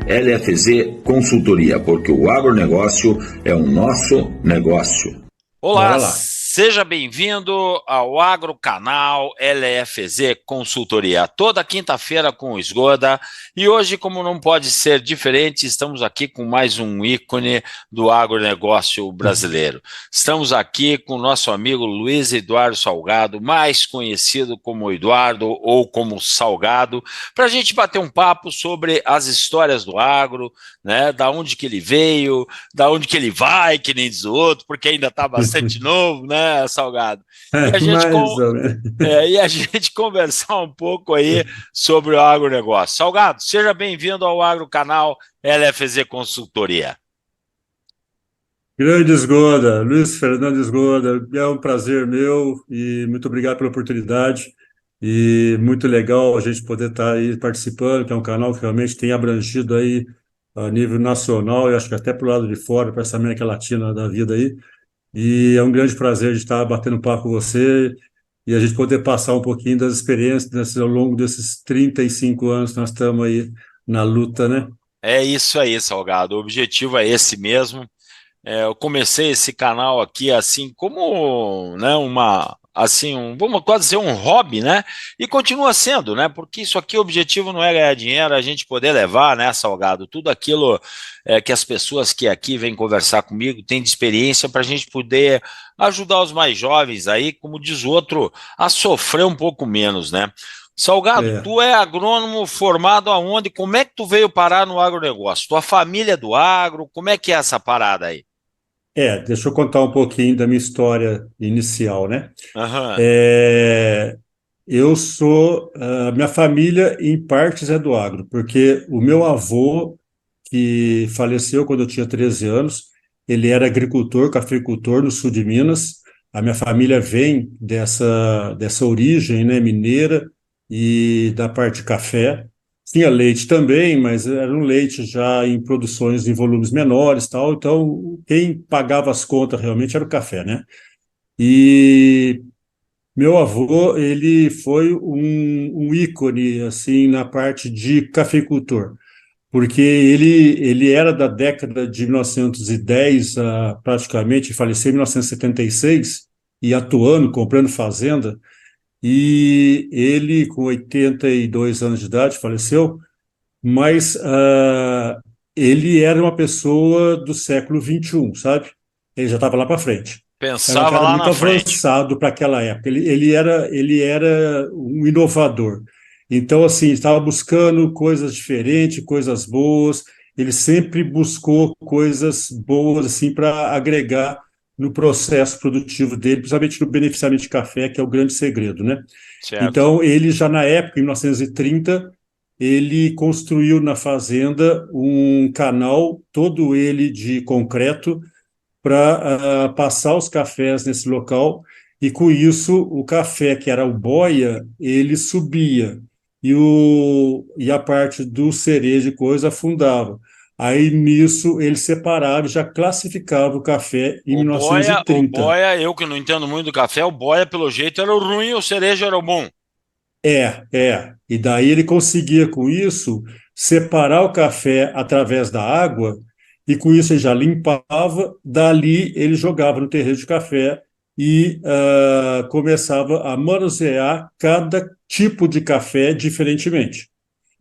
LFZ Consultoria, porque o agronegócio é o nosso negócio. Olá, Bora lá. seja bem-vindo ao Agrocanal LFZ Consultoria, toda quinta-feira com o Esgoda, e hoje, como não pode ser diferente, estamos aqui com mais um ícone do agronegócio brasileiro. Estamos aqui com o nosso amigo Luiz Eduardo Salgado, mais conhecido como Eduardo ou como Salgado, para a gente bater um papo sobre as histórias do agro, né, da onde que ele veio, da onde que ele vai, que nem diz o outro, porque ainda está bastante novo, né, Salgado? E a gente, Mais ou menos. e a gente conversar um pouco aí sobre o agronegócio. Salgado, seja bem-vindo ao Agrocanal LFZ Consultoria. Grande Esgoda, Luiz Fernando Esgoda, é um prazer meu e muito obrigado pela oportunidade e muito legal a gente poder estar aí participando, que é um canal que realmente tem abrangido aí a nível nacional e acho que até para o lado de fora, para essa América Latina da vida aí. E é um grande prazer de estar batendo papo com você e a gente poder passar um pouquinho das experiências ao longo desses 35 anos que nós estamos aí na luta, né? É isso aí, Salgado. O objetivo é esse mesmo. Eu comecei esse canal aqui assim como, né, vamos quase dizer um hobby, né? E continua sendo, né? Porque isso aqui, o objetivo não é ganhar dinheiro, é a gente poder levar, né, Salgado, tudo aquilo que as pessoas que aqui vêm conversar comigo têm de experiência para a gente poder ajudar os mais jovens aí, como diz o outro, a sofrer um pouco menos, né? Salgado, É. tu é agrônomo formado aonde? Como é que tu veio parar no agronegócio? Tua família é do agro? Como é que é essa parada aí? Deixa eu contar um pouquinho da minha história inicial, né? Aham. É, minha família em partes é do agro, porque o meu avô, que faleceu quando eu tinha 13 anos, ele era agricultor, cafeicultor no sul de Minas. A minha família vem dessa origem, né, mineira e da parte de café. Tinha leite também, mas era um leite já em produções em volumes menores, tal. Então, quem pagava as contas realmente era o café, né? E meu avô, ele foi um ícone, assim, na parte de cafeicultor, porque ele era da década de 1910, praticamente, faleceu em 1976, e atuando, comprando fazenda, e ele, com 82 anos de idade, faleceu, mas ele era uma pessoa do século XXI, sabe? Ele já estava lá para frente. Era um Pensava cara lá muito na frente. avançado para aquela época. Ele era um inovador. Então, assim, estava buscando coisas diferentes, coisas boas. Ele sempre buscou coisas boas assim para agregar no processo produtivo dele, principalmente no beneficiamento de café, que é o grande segredo, né? Certo. Então, ele já na época, em 1930, ele construiu na fazenda um canal, todo ele de concreto, para passar os cafés nesse local, e com isso o café, que era o boia, ele subia, e a parte do cereja e coisa afundava. Aí nisso eles separaram, já classificavam o café em O 1930. boia, eu que não entendo muito do café, o boia, pelo jeito, era o ruim e o cereja era o bom. É. E daí ele conseguia, com isso, separar o café através da água, e com isso ele já limpava, dali ele jogava no terreiro de café e começava a manusear cada tipo de café diferentemente.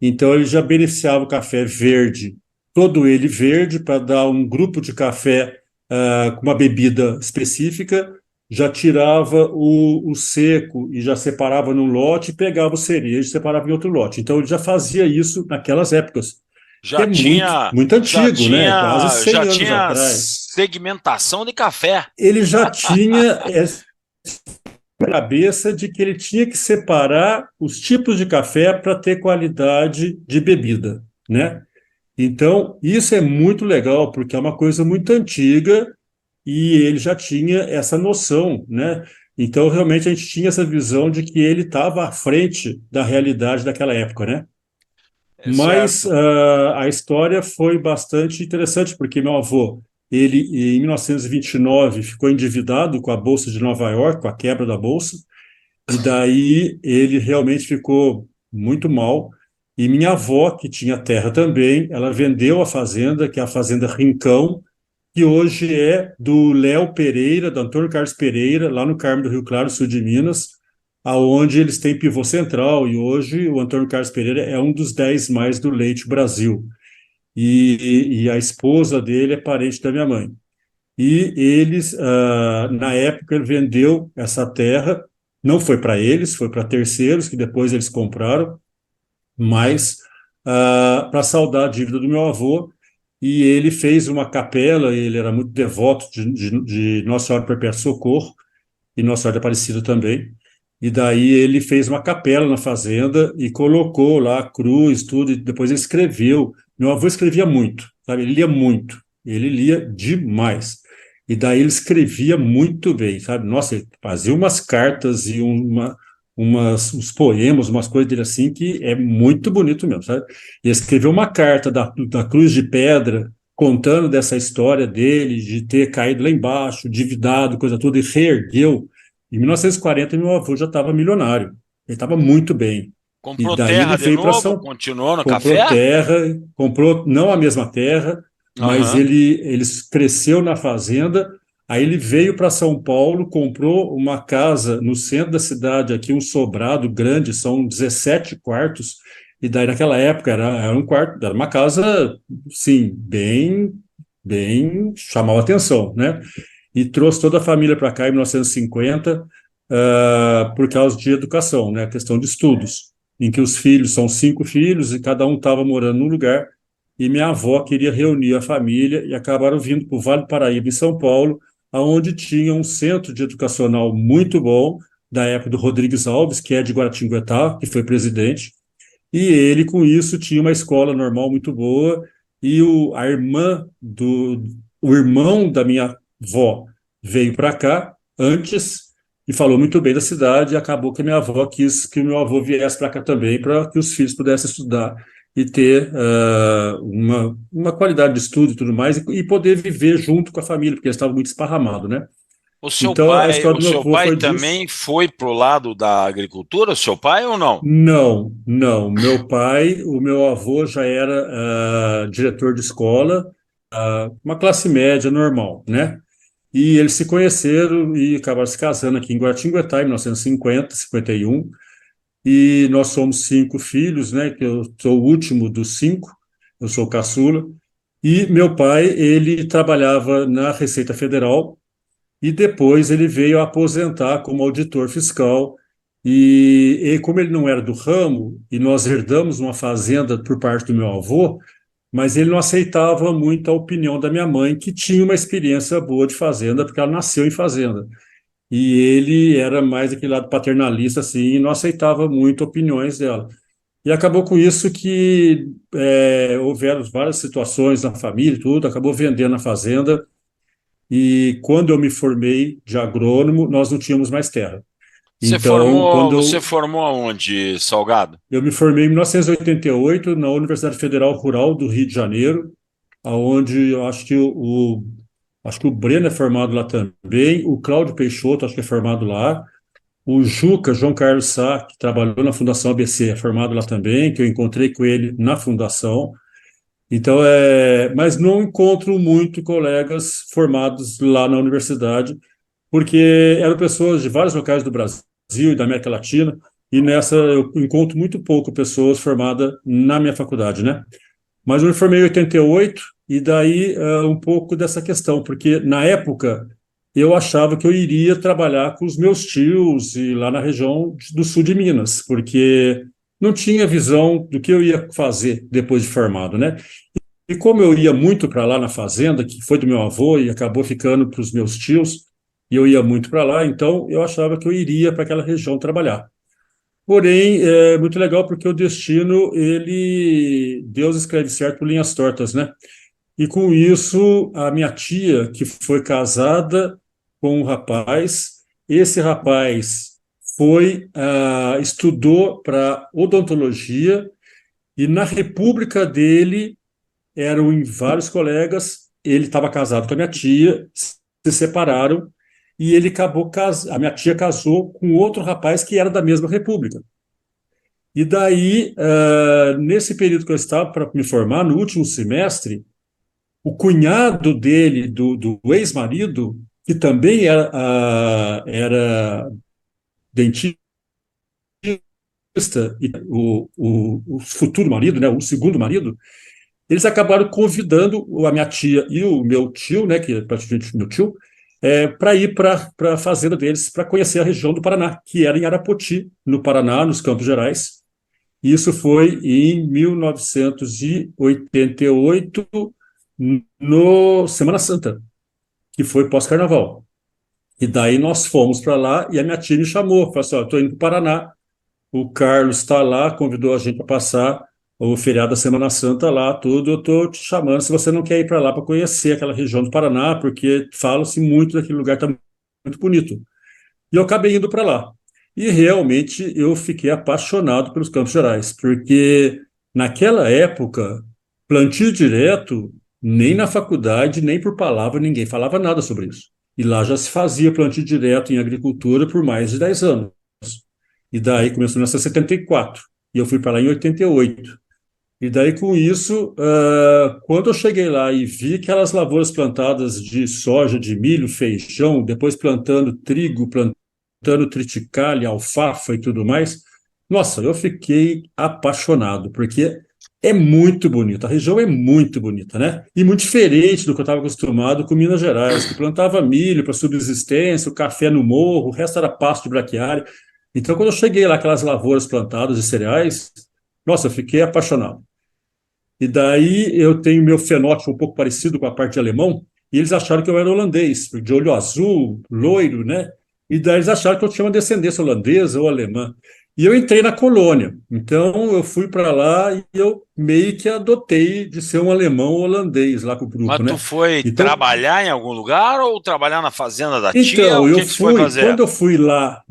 Então ele já beneficiava o café verde, todo ele verde, para dar um grupo de café com uma bebida específica, já tirava o seco e já separava num lote, e pegava o cereja e separava em outro lote. Então ele já fazia isso naquelas épocas, que Já é muito, tinha, muito já antigo, né? Quase tinha, já 100 anos tinha atrás. segmentação de café. Ele já tinha essa cabeça de que ele tinha que separar os tipos de café para ter qualidade de bebida, né? Então, isso é muito legal, porque é uma coisa muito antiga e ele já tinha essa noção, né? Então, realmente, a gente tinha essa visão de que ele estava à frente da realidade daquela época, né? É Mas certo. a história foi bastante interessante, porque meu avô, ele, em 1929, ficou endividado com a Bolsa de Nova York, com a quebra da Bolsa, e daí ele realmente ficou muito mal, E minha avó, que tinha terra também, ela vendeu a fazenda, que é a Fazenda Rincão, que hoje é do Léo Pereira, do Antônio Carlos Pereira, lá no Carmo do Rio Claro, sul de Minas, aonde eles têm pivô central, e hoje o Antônio Carlos Pereira é um dos 10 mais do Leite Brasil. E a esposa dele é parente da minha mãe. E eles, na época, ele vendeu essa terra, não foi para eles, foi para terceiros, que depois eles compraram, mas para saldar a dívida do meu avô, e ele fez uma capela, ele era muito devoto de Nossa Senhora Perpétua Socorro, e Nossa Senhora de Aparecida também, e daí ele fez uma capela na fazenda e colocou lá a cruz, tudo, e depois ele escreveu. Meu avô escrevia muito, sabe? Ele lia muito, ele lia demais. E daí ele escrevia muito bem, sabe? Nossa, ele fazia umas cartas e uns poemas, umas coisas dele assim, que é muito bonito mesmo, sabe? Ele escreveu uma carta da Cruz de Pedra, contando dessa história dele, de ter caído lá embaixo, endividado, coisa toda, e reergueu. Em 1940, meu avô já estava milionário. Ele estava muito bem. E Comprou daí ele terra de veio para novo? São Continuou no comprou café? terra, comprou não a mesma terra, mas Aham. ele cresceu na fazenda. Aí ele veio para São Paulo, comprou uma casa no centro da cidade, aqui um sobrado grande, são 17 quartos. E daí naquela época era um quarto, era uma casa, sim, bem chamava atenção, né? E trouxe toda a família para cá em 1950, por causa de educação, né? Questão de estudos, em que os filhos são 5 filhos e cada um estava morando num lugar. E minha avó queria reunir a família e acabaram vindo para o Vale do Paraíba, em São Paulo, aonde tinha um centro de educacional muito bom, da época do Rodrigues Alves, que é de Guaratinguetá, que foi presidente, e ele, com isso, tinha uma escola normal muito boa, e o irmão da minha avó veio para cá antes e falou muito bem da cidade, e acabou que a minha avó quis que o meu avô viesse para cá também, para que os filhos pudessem estudar e ter uma qualidade de estudo e tudo mais, e poder viver junto com a família, porque eles estavam muito esparramados, né? Então, a história O do meu seu avô pai foi disso. também foi pro lado da agricultura, o seu pai ou não? Não, não. O meu avô já era diretor de escola, uma classe média normal, né? E eles se conheceram e acabaram se casando aqui em Guaratinguetá, em 1950, 51. E nós somos 5 filhos, né? Que eu sou o último dos 5, eu sou o caçula. E meu pai, ele trabalhava na Receita Federal e depois ele veio a aposentar como auditor fiscal. E como ele não era do ramo, e nós herdamos uma fazenda por parte do meu avô, mas ele não aceitava muito a opinião da minha mãe, que tinha uma experiência boa de fazenda, porque ela nasceu em fazenda. E ele era mais aquele lado paternalista, assim, e não aceitava muito opiniões dela. E acabou com isso que houveram várias situações na família e tudo, acabou vendendo a fazenda, e quando eu me formei de agrônomo, nós não tínhamos mais terra. Então, Você formou aonde, Salgado? eu me formei em 1988 na Universidade Federal Rural do Rio de Janeiro, aonde eu acho que o Breno é formado lá também, o Cláudio Peixoto acho que é formado lá, o Juca, João Carlos Sá, que trabalhou na Fundação ABC, é formado lá também, que eu encontrei com ele na fundação. Então, mas não encontro muito colegas formados lá na universidade, porque eram pessoas de vários locais do Brasil e da América Latina, e nessa eu encontro muito pouco pessoas formadas na minha faculdade, né? Mas eu me formei em 88, e daí um pouco dessa questão, porque na época eu achava que eu iria trabalhar com os meus tios e lá na região do sul de Minas, porque não tinha visão do que eu ia fazer depois de formado, né? E como eu ia muito para lá na fazenda, que foi do meu avô e acabou ficando para os meus tios, e eu ia muito para lá, então eu achava que eu iria para aquela região trabalhar. Porém, é muito legal porque o destino, Deus escreve certo por linhas tortas, né? E com isso, a minha tia, que foi casada com um rapaz, esse rapaz estudou para odontologia, e na república dele eram em vários colegas, ele estava casado com a minha tia, se separaram, e a minha tia casou com outro rapaz que era da mesma república. E daí, nesse período que eu estava para me formar, no último semestre, o cunhado dele, do ex-marido, que também era dentista, e o futuro marido, né, o segundo marido, eles acabaram convidando a minha tia e o meu tio, né, que é praticamente meu tio, para ir para a fazenda deles, para conhecer a região do Paraná, que era em Arapoti, no Paraná, nos Campos Gerais. Isso foi em 1988, no Semana Santa, que foi pós-carnaval. E daí nós fomos para lá e a minha tia me chamou, falou assim, estou indo para o Paraná, o Carlos está lá, convidou a gente para passar o feriado da Semana Santa lá, tudo, eu estou te chamando se você não quer ir para lá para conhecer aquela região do Paraná, porque fala-se muito daquele lugar, está muito bonito. E eu acabei indo para lá. E realmente eu fiquei apaixonado pelos Campos Gerais, porque naquela época, plantio direto, nem na faculdade, nem por palavra, ninguém falava nada sobre isso. E lá já se fazia plantio direto em agricultura por mais de 10 anos. E daí começou em 1974. E eu fui para lá em 88. E daí, com isso, quando eu cheguei lá e vi aquelas lavouras plantadas de soja, de milho, feijão, depois plantando trigo, plantando triticale, alfafa e tudo mais, nossa, eu fiquei apaixonado, porque é muito bonito, a região é muito bonita, né? E muito diferente do que eu estava acostumado com Minas Gerais, que plantava milho para subsistência, o café no morro, o resto era pasto de braquiária. Então, quando eu cheguei lá, aquelas lavouras plantadas de cereais, nossa, eu fiquei apaixonado. E daí eu tenho meu fenótipo um pouco parecido com a parte de alemão, e eles acharam que eu era holandês, de olho azul, loiro, né? E daí eles acharam que eu tinha uma descendência holandesa ou alemã. E eu entrei na colônia. Então eu fui para lá e eu meio que adotei de ser um alemão holandês lá com o Mas grupo, tu né? foi Então, trabalhar em algum lugar ou trabalhar na fazenda da tia? então O eu que que tu foi fui, fazer? quando eu fui lá,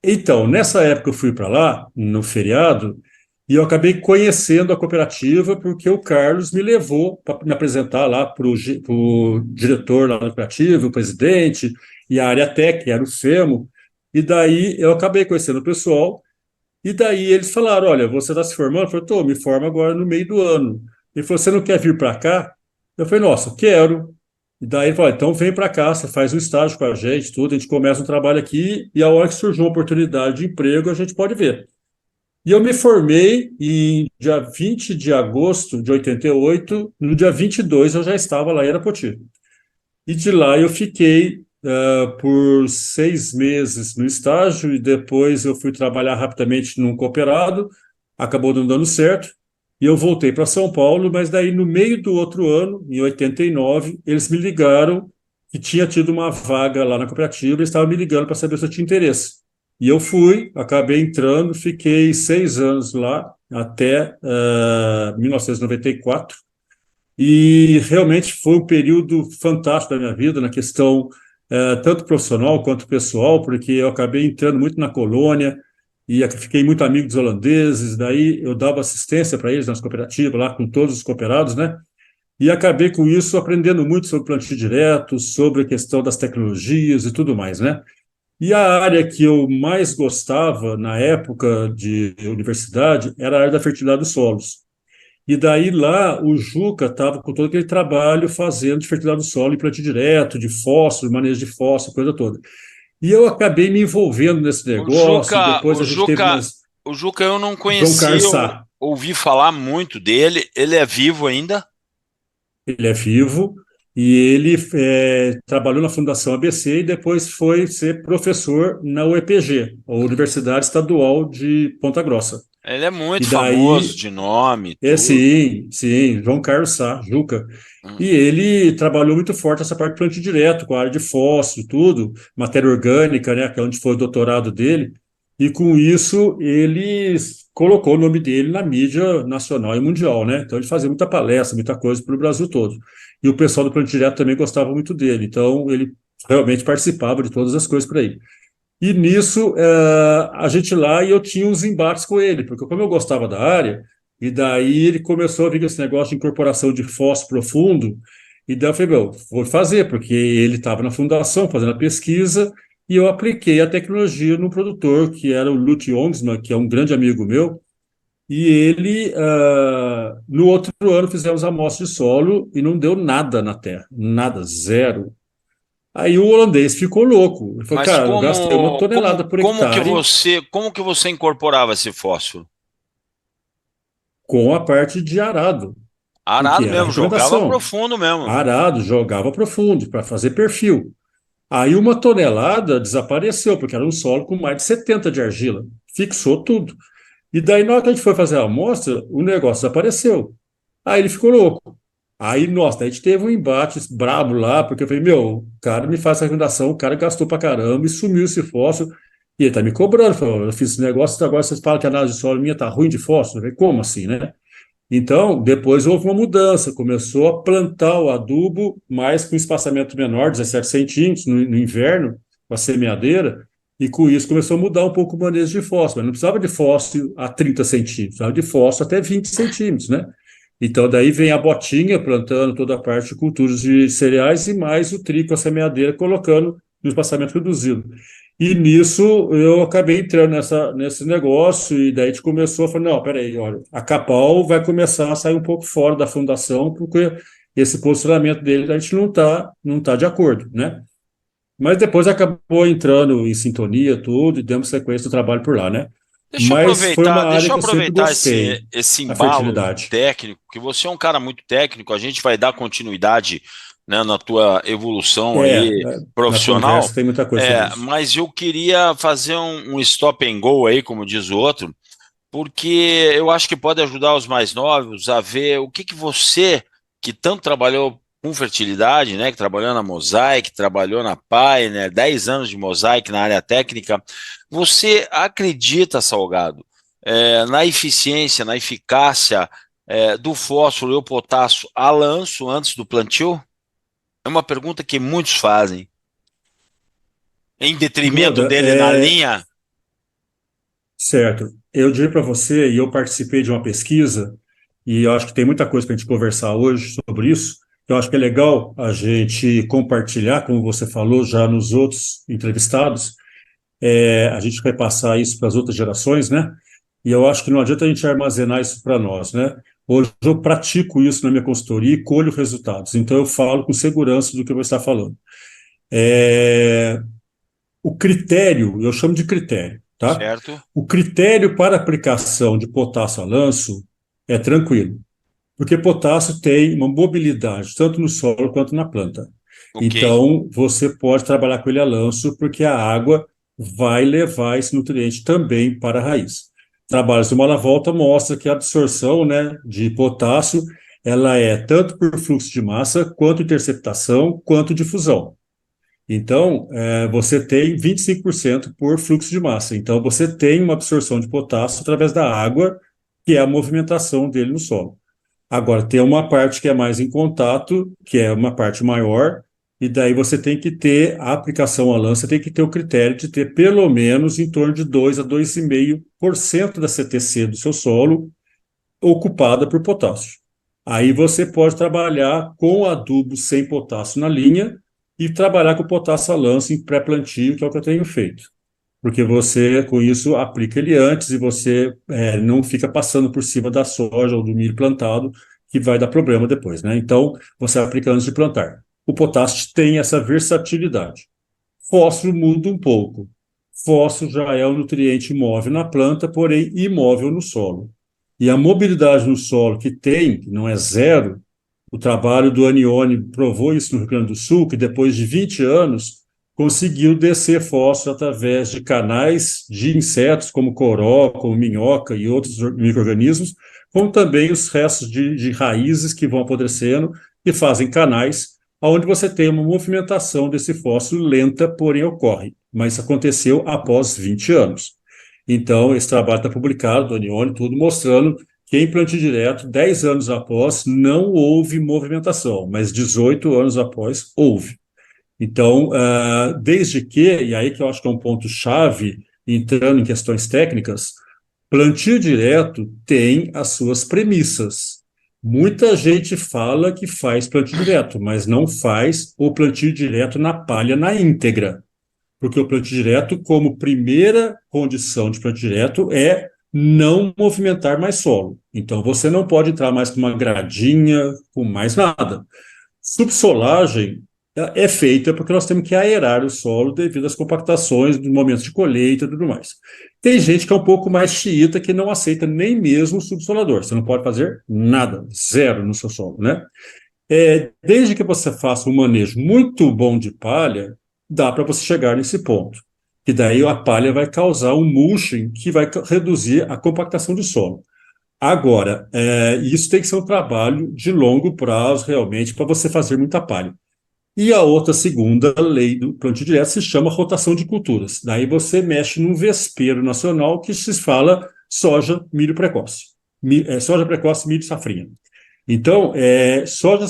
então, nessa época eu fui para lá, no feriado, e eu acabei conhecendo a cooperativa porque o Carlos me levou para me apresentar lá para o diretor lá da cooperativa, o presidente, e a área técnica, que era o FEMO, e daí eu acabei conhecendo o pessoal, e daí eles falaram, olha, você está se formando? Eu falei, estou, me formo agora no meio do ano. Ele falou, você não quer vir para cá? Eu falei, nossa, quero. E daí ele falou, então vem para cá, você faz um estágio com a gente, tudo, a gente começa um trabalho aqui, e a hora que surgiu uma oportunidade de emprego, a gente pode ver. E eu me formei em dia 20 de agosto de 88, no dia 22 eu já estava lá em Arapoti. E de lá eu fiquei por 6 meses no estágio e depois eu fui trabalhar rapidamente num cooperado, acabou não dando certo, e eu voltei para São Paulo, mas daí no meio do outro ano, em 89, eles me ligaram que tinha tido uma vaga lá na cooperativa, eles estavam me ligando para saber se eu tinha interesse. E eu fui, acabei entrando, fiquei 6 anos lá, até 1994, e realmente foi um período fantástico da minha vida, na questão tanto profissional quanto pessoal, porque eu acabei entrando muito na colônia e fiquei muito amigo dos holandeses, daí eu dava assistência para eles nas cooperativas, lá com todos os cooperados, né? E acabei com isso aprendendo muito sobre plantio direto, sobre a questão das tecnologias e tudo mais, né? E a área que eu mais gostava na época de universidade era a área da fertilidade dos solos. E daí lá o Juca estava com todo aquele trabalho fazendo de fertilidade do solo e plantio direto, de fósforo, manejo de fósforo, coisa toda. E eu acabei me envolvendo nesse O negócio, Juca, depois o a gente teve Juca, umas... o Juca eu não João conheci, Carlos eu Sá, ouvi falar muito dele. Ele é vivo ainda? ele é vivo, e ele trabalhou na Fundação ABC e depois foi ser professor na UEPG, a Universidade Estadual de Ponta Grossa. Ele é E muito famoso daí de nome, tudo. sim, sim, João Carlos Sá, Juca. Hum. E ele trabalhou muito forte essa parte de plantio direto, com a área de fósforo, tudo, matéria orgânica, né, que é onde foi o doutorado dele. E com isso ele colocou o nome dele na mídia nacional e mundial, né? Então ele fazia muita palestra, muita coisa pelo Brasil todo. E o pessoal do plantio direto também gostava muito dele. Então ele realmente participava de todas as coisas por aí. E nisso, a gente lá, e eu tinha uns embates com ele, porque como eu gostava da área, e daí ele começou a vir com esse negócio de incorporação de fósforo profundo, e daí eu falei, meu, vou fazer, porque ele estava na fundação fazendo a pesquisa, e eu apliquei a tecnologia no produtor, que era o Lute Ongsman, que é um grande amigo meu, E ele, no outro ano, fizemos amostra de solo e não deu nada na terra, nada, zero. Aí o holandês ficou louco. Ele falou, Mas cara, eu gastei uma tonelada por hectare como que você incorporava esse fósforo? com a parte de arado, porque Arado era a mesmo, jogava recomendação. profundo mesmo. Arado, jogava profundo para fazer perfil. Aí uma tonelada desapareceu, porque era um solo com mais de 70 de argila. Fixou tudo. E daí, na hora que a gente foi fazer a amostra, o negócio desapareceu. Aí ele ficou louco. Aí, nossa, a gente teve um embate brabo lá, porque eu falei, meu, o cara me faz essa recomendação, o cara gastou pra caramba e sumiu esse fósforo. E ele tá me cobrando. Falou, eu fiz esse negócio, agora vocês falam que a análise de solo minha tá ruim de fósforo. Eu falei, como assim, né? Então, depois houve uma mudança, começou a plantar o adubo, mais com espaçamento menor, 17 centímetros, no inverno, com a semeadeira, e com isso começou a mudar um pouco o manejo de fósforo. Não precisava de fósforo a 30 centímetros, precisava de fósforo até 20 centímetros, né? Então, daí vem a botinha plantando toda a parte de culturas de cereais e mais o trigo, a semeadeira, colocando no espaçamento reduzido. E nisso eu acabei entrando nesse negócio, e daí a gente começou a falar, não, peraí, olha, a Capal vai começar a sair um pouco fora da fundação, porque esse posicionamento dele a gente não tá de acordo, né? Mas depois acabou entrando em sintonia, tudo, e demos sequência do trabalho por lá, né? Mas foi uma área Deixa eu que eu sempre aproveitar gostei, esse a embalo fertilidade. técnico, que você é um cara muito técnico, a gente vai dar continuidade, né, na tua evolução aí Na conversa profissional, tem muita coisa sobre isso. mas eu queria fazer um stop and go aí, como diz o outro, porque eu acho que pode ajudar os mais novos a ver o que que você, que tanto trabalhou com fertilidade, né, que trabalhou na Mosaic, trabalhou na Pioneer, 10 anos de Mosaic na área técnica, você acredita, Salgado, na eficiência, na eficácia, do fósforo e o potássio a lanço antes do plantio? É uma pergunta que muitos fazem. Em detrimento Esgoda, dele na linha? certo. Eu diria para você, e eu participei de uma pesquisa, e eu acho que tem muita coisa para a gente conversar hoje sobre isso. Eu acho que é legal a gente compartilhar, como você falou já nos outros entrevistados, a gente vai passar isso para as outras gerações, né? E eu acho que não adianta a gente armazenar isso para nós, né? Hoje eu pratico isso na minha consultoria e colho resultados. Então eu falo com segurança do que eu vou estar falando. É, o critério, eu chamo de critério, tá? Certo? O critério para aplicação de potássio a lanço é tranquilo, porque potássio tem uma mobilidade tanto no solo quanto na planta. Ok. Então, você pode trabalhar com ele a lanço, porque a água vai levar esse nutriente também para a raiz. Trabalhos de uma volta mostra que a absorção, né, de potássio ela é tanto por fluxo de massa, quanto interceptação, quanto difusão. Então, você tem 25% por fluxo de massa. Então, você tem uma absorção de potássio através da água, que é a movimentação dele no solo. Agora, tem uma parte que é mais em contato, que é uma parte maior, e daí você tem que ter a aplicação à lã, você tem que ter o critério de ter pelo menos em torno de 2 a 2,5% da CTC do seu solo ocupada por potássio. Aí você pode trabalhar com adubo sem potássio na linha e trabalhar com potássio a lanço em pré-plantio, que é o que eu tenho feito. Porque você, com isso, aplica ele antes e você não fica passando por cima da soja ou do milho plantado, que vai dar problema depois, né? Então, você aplica antes de plantar. O potássio tem essa versatilidade. Fósforo muda um pouco. Fósforo já é um nutriente móvel na planta, porém imóvel no solo. E a mobilidade no solo que tem, que não é zero, o trabalho do Anione provou isso no Rio Grande do Sul, que depois de 20 anos conseguiu descer fósforo através de canais de insetos, como coró, como minhoca e outros micro-organismos, como também os restos de raízes que vão apodrecendo e fazem canais, onde você tem uma movimentação desse fósforo lenta, porém ocorre. Mas isso aconteceu após 20 anos. Então, esse trabalho está publicado, do Anione, tudo mostrando que em plantio direto, 10 anos após, não houve movimentação, mas 18 anos após, houve. Então, desde que, e aí que eu acho que é um ponto-chave, entrando em questões técnicas, plantio direto tem as suas premissas. Muita gente fala que faz plantio direto, mas não faz o plantio direto na palha na íntegra. Porque o plantio direto, como primeira condição de plantio direto, é não movimentar mais solo. Então, você não pode entrar mais com uma gradinha, com mais nada. Subsolagem é feita porque nós temos que aerar o solo devido às compactações dos momentos de colheita e tudo mais. Tem gente que é um pouco mais xiita que não aceita nem mesmo o subsolador. Você não pode fazer nada, zero no seu solo, né? Desde que você faça um manejo muito bom de palha, dá para você chegar nesse ponto. E daí a palha vai causar um mulching que vai reduzir a compactação do solo. Agora, isso tem que ser um trabalho de longo prazo, realmente, para você fazer muita palha. E a outra segunda lei do plantio direto se chama rotação de culturas. Daí você mexe num vespeiro nacional que se fala soja, milho precoce. Soja precoce, milho safrinha. Então, soja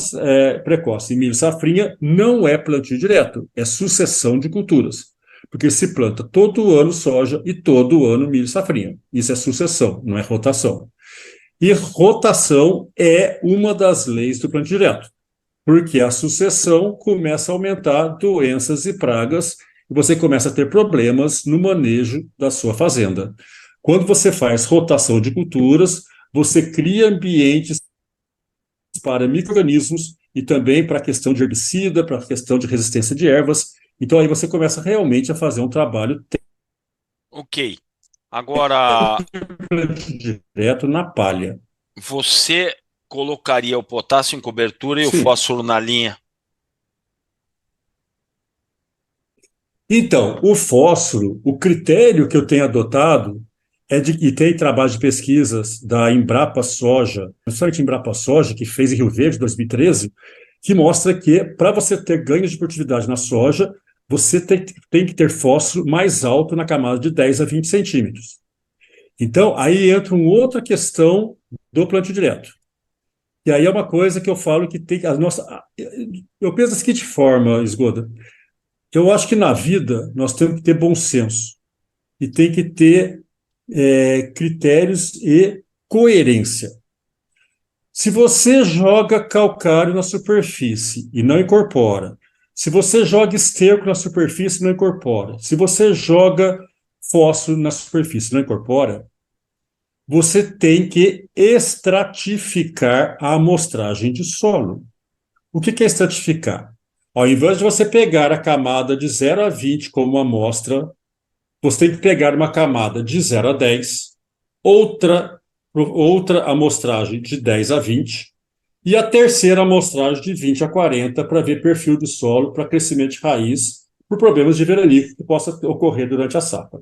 precoce e milho safrinha não é plantio direto, é sucessão de culturas. Porque se planta todo ano soja e todo ano milho safrinha. Isso é sucessão, não é rotação. E rotação é uma das leis do plantio direto, porque a sucessão começa a aumentar doenças e pragas e você começa a ter problemas no manejo da sua fazenda. Quando você faz rotação de culturas, você cria ambientes para micro-organismos e também para a questão de herbicida, para a questão de resistência de ervas. Então, aí você começa realmente a fazer um trabalho Ok. Agora, direto na palha. você colocaria o potássio em cobertura e o Sim. fósforo na linha? Então, o fósforo, o critério que eu tenho adotado e tem trabalho de pesquisas da Embrapa Soja, principalmente Embrapa Soja, que fez em Rio Verde, em 2013, que mostra que para você ter ganhos de produtividade na soja, você tem que ter fósforo mais alto na camada de 10 a 20 centímetros. Então, aí entra uma outra questão do plantio direto. E aí é uma coisa que eu falo que tem eu penso da seguinte forma, Esgoda. Eu acho que na vida nós temos que ter bom senso e tem que ter critérios e coerência. Se você joga calcário na superfície e não incorpora, se você joga esterco na superfície e não incorpora, se você joga fósforo na superfície e não incorpora, você tem que estratificar a amostragem de solo. O que é estratificar? Ao invés de você pegar a camada de 0 a 20 como uma amostra, você tem que pegar uma camada de 0 a 10, outra amostragem de 10 a 20 e a terceira amostragem de 20 a 40 para ver perfil de solo para crescimento de raiz por problemas de veranico que possa ocorrer durante a safra.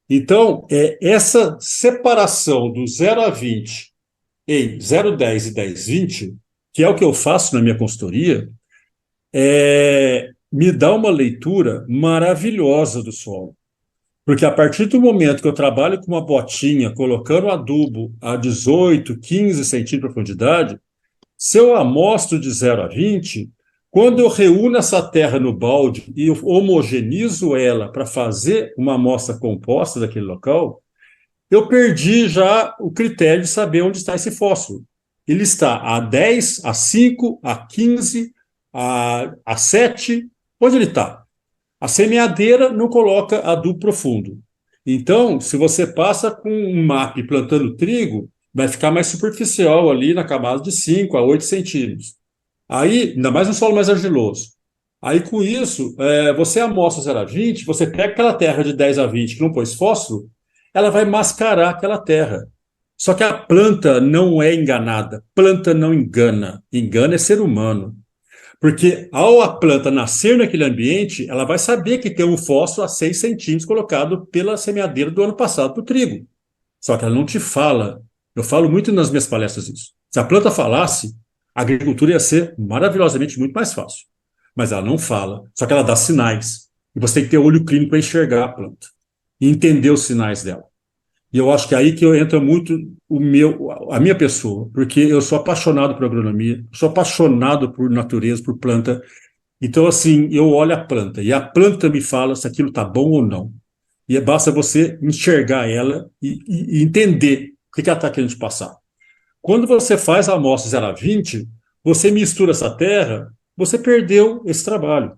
Então, essa separação do 0 a 20 em 0,10 e 10,20, que é o que eu faço na minha consultoria, me dá uma leitura maravilhosa do solo. Porque a partir do momento que eu trabalho com uma botinha, colocando adubo a 18, 15 centímetros de profundidade, se eu amostro de 0 a 20, quando eu reúno essa terra no balde e homogenizo ela para fazer uma amostra composta daquele local, eu perdi já o critério de saber onde está esse fósforo. Ele está a 10, a 5, a 15, a 7, onde ele está? A semeadeira não coloca adubo profundo. Então, se você passa com um MAP plantando trigo, vai ficar mais superficial ali na camada de 5 a 8 centímetros. Aí, ainda mais no solo mais argiloso. Aí, com isso, você amostra 0 a 20, você pega aquela terra de 10 a 20 que não pôs fósforo, ela vai mascarar aquela terra. Só que a planta não é enganada. Planta não engana. Engana é ser humano. Porque ao a planta nascer naquele ambiente, ela vai saber que tem um fósforo a 6 centímetros colocado pela semeadeira do ano passado para o trigo. Só que ela não te fala. Eu falo muito nas minhas palestras isso. Se a planta falasse, a agricultura ia ser maravilhosamente muito mais fácil. Mas ela não fala, só que ela dá sinais. E você tem que ter olho clínico para enxergar a planta e entender os sinais dela. E eu acho que é aí que entra muito a minha pessoa, porque eu sou apaixonado por agronomia, sou apaixonado por natureza, por planta. Então, assim, eu olho a planta e a planta me fala se aquilo está bom ou não. E basta você enxergar ela e entender o que ela está querendo te passar. Quando você faz a amostra 0 a 20, você mistura essa terra, você perdeu esse trabalho.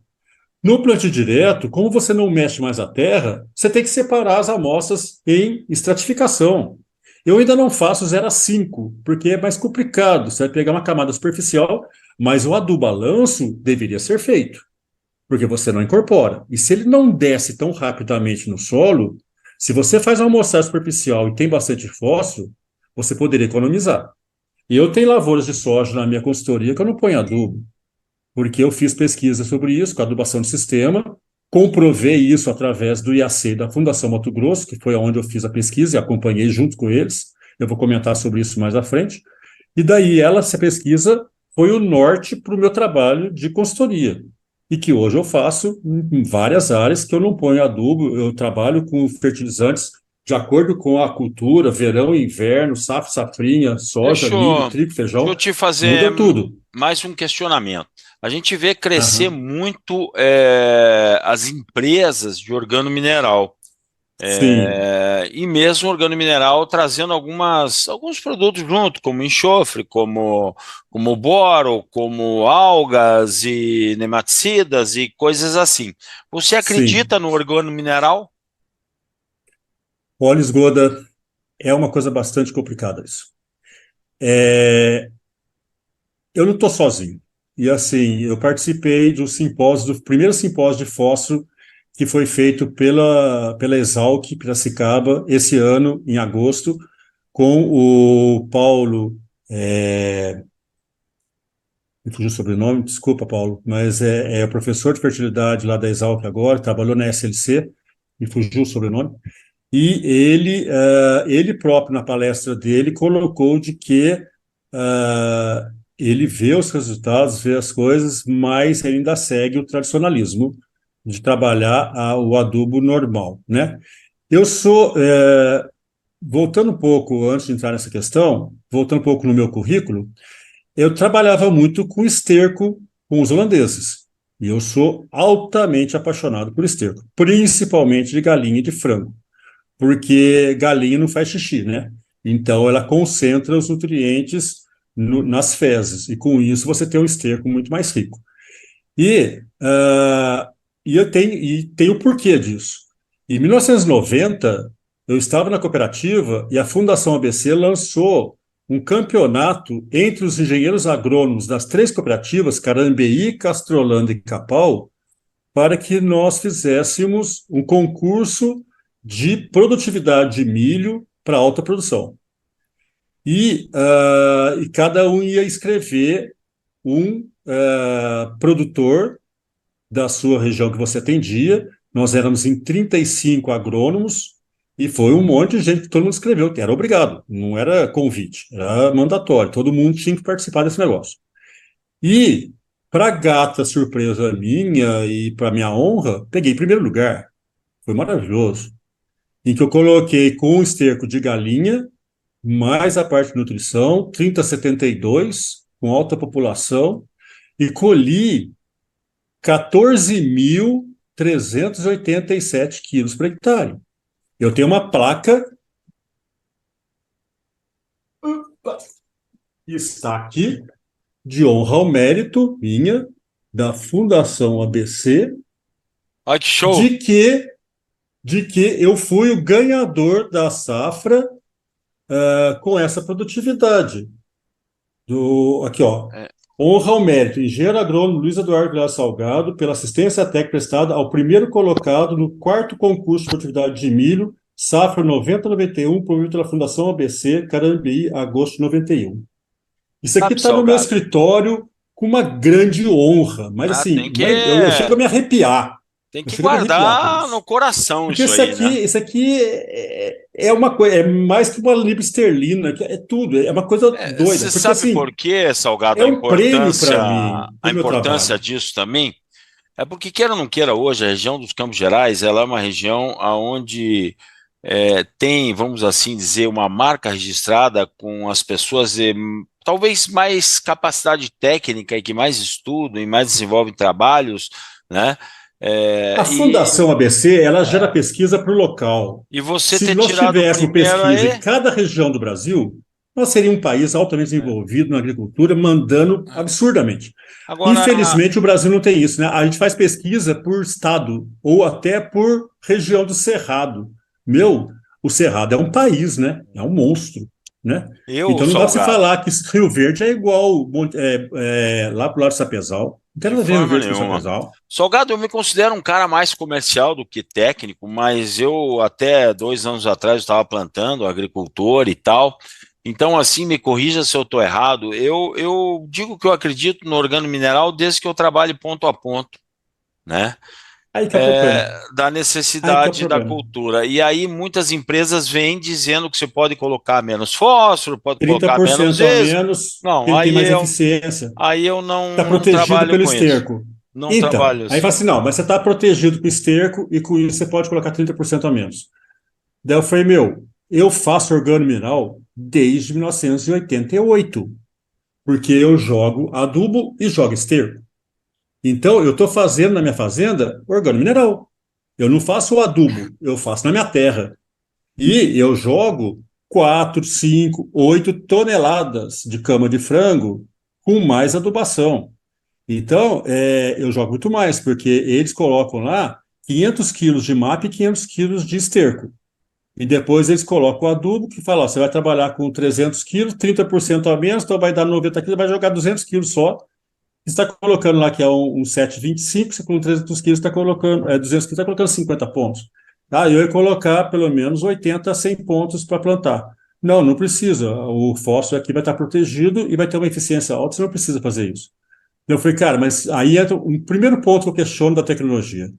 No plantio direto, como você não mexe mais a terra, você tem que separar as amostras em estratificação. Eu ainda não faço 0 a 5, porque é mais complicado. Você vai pegar uma camada superficial, mas o adubalanço deveria ser feito, porque você não incorpora. E se ele não desce tão rapidamente no solo, se você faz uma amostragem superficial e tem bastante fósforo, você poderia economizar. E eu tenho lavouras de soja na minha consultoria que eu não ponho adubo, porque eu fiz pesquisa sobre isso, com adubação de sistema, comprovei isso através do IAC da Fundação Mato Grosso, que foi onde eu fiz a pesquisa e acompanhei junto com eles. Eu vou comentar sobre isso mais à frente. E daí essa pesquisa foi o norte para o meu trabalho de consultoria. E que hoje eu faço em várias áreas que eu não ponho adubo, eu trabalho com fertilizantes de acordo com a cultura, verão e inverno, safra, safrinha, soja, Deixa milho, eu, trigo, deixa eu feijão, te fazer muda tudo. mais um questionamento. A gente vê crescer Aham. muito as empresas de organomineral. Sim, E mesmo organomineral trazendo alguns produtos junto, como enxofre, como boro, como algas e nematicidas e coisas assim. Você sim. acredita no organomineral? Óleo esgoda é uma coisa bastante complicada isso. É, eu não estou sozinho. E assim, eu participei do simpósio, do primeiro simpósio de fósforo que foi feito pela Exalc Piracicaba esse ano, em agosto, com o Paulo, me fugiu o sobrenome, desculpa, Paulo, mas é o professor de fertilidade lá da Exalc agora, trabalhou na SLC, me fugiu o sobrenome. E ele próprio, na palestra dele, colocou de que ele vê os resultados, vê as coisas, mas ele ainda segue o tradicionalismo de trabalhar o adubo normal, né? Eu sou, voltando um pouco, antes de entrar nessa questão, voltando um pouco no meu currículo, eu trabalhava muito com esterco com os holandeses. E eu sou altamente apaixonado por esterco, principalmente de galinha e de frango, porque galinha não faz xixi, né? Então ela concentra os nutrientes nas fezes, e com isso você tem um esterco muito mais rico. E, tem o porquê disso. Em 1990, eu estava na cooperativa e a Fundação ABC lançou um campeonato entre os engenheiros agrônomos das 3 cooperativas, Carambeí, Castrolanda e Capal, para que nós fizéssemos um concurso de produtividade de milho para alta produção. E cada um ia escrever um produtor da sua região que você atendia. Nós éramos em 35 agrônomos e foi um monte de gente que todo mundo escreveu, que era obrigado, não era convite, era mandatório, todo mundo tinha que participar desse negócio. E, para gata surpresa minha e para minha honra, peguei primeiro lugar. Foi maravilhoso. Em que eu coloquei com esterco de galinha, mais a parte de nutrição, 3072, com alta população, e colhi 14.387 quilos por hectare. Eu tenho uma placa, que está aqui, de honra ao mérito minha, da Fundação ABC, Olha que show! de que, de que eu fui o ganhador da safra com essa produtividade. Aqui, ó. É, Honra ao mérito, engenheiro agrônomo Luiz Eduardo Vilar Salgado, pela assistência técnica prestada ao primeiro colocado no 4º concurso de produtividade de milho, safra 90-91, promovido pela Fundação ABC, Carambeí, agosto de 91. Isso aqui sabe, está no meu Salgado? escritório com uma grande honra, mas Ah, assim, eu chego a me arrepiar. tem Eu que chego a me arrepiar com guardar no isso. coração Porque isso aí, né? isso aqui é uma coisa, é mais que uma libra esterlina, que é tudo, é uma coisa doida. Você Porque sabe assim, por quê, Salgado, é um prêmio para a o meu importância trabalho. disso também? É porque, queira ou não queira, hoje a região dos Campos Gerais, ela é uma região onde tem, vamos assim dizer, uma marca registrada com as pessoas talvez mais capacidade técnica e que mais estudam e mais desenvolvem trabalhos, né? A É, e, Fundação ABC, ela gera pesquisa por local. e você Se ter nós tirado o tivéssemos primeiro pesquisa em aí, cada região do Brasil, nós seríamos um país altamente desenvolvido na agricultura, mandando absurdamente. Agora, infelizmente, o Brasil não tem isso, né? A gente faz pesquisa por estado ou até por região do Cerrado. O Cerrado é um país, né? É um monstro, né? Então não dá para você falar que Rio Verde é igual lá pro lado do Sapezal. Não tem de nada a ver Rio forma Verde com nenhuma. Sapezal. Salgado, eu me considero um cara mais comercial do que técnico, mas eu até 2 anos atrás estava plantando, agricultor e tal. Então, assim, me corrija se eu estou errado. Eu digo que eu acredito no organomineral desde que eu trabalhe ponto a ponto, né? Aí que é o problema. Da Aí que é o necessidade da problema. cultura. E aí muitas empresas vêm dizendo que você pode colocar menos fósforo, pode colocar menos 30% a isso. menos, que Não, ele tem mais eficiência. aí eu Está não protegido trabalho pelo com isso. esterco. Não Então, trabalho aí isso. fala assim, não, mas você está protegido com o esterco e com isso você pode colocar 30% a menos. Daí eu falei, eu faço organomineral desde 1988, porque eu jogo adubo e jogo esterco. Então, eu estou fazendo na minha fazenda organomineral. Eu não faço o adubo, eu faço na minha terra. E eu jogo 4, 5, 8 toneladas de cama de frango com mais adubação. Então, eu jogo muito mais, porque eles colocam lá 500 quilos de MAP e 500 quilos de esterco. E depois eles colocam o adubo que fala, ó, você vai trabalhar com 300 quilos, 30% a menos, então vai dar 90 quilos, vai jogar 200 quilos só. Você está colocando lá que é um 7,25, você com 300 quilos está colocando, 200 quilos está colocando 50 pontos. Tá? Eu ia colocar pelo menos 80 a 100 pontos para plantar. Não, não precisa. O fósforo aqui vai estar protegido e vai ter uma eficiência alta, você não precisa fazer isso. Eu falei, cara, mas aí entra o primeiro ponto que eu questiono da tecnologia.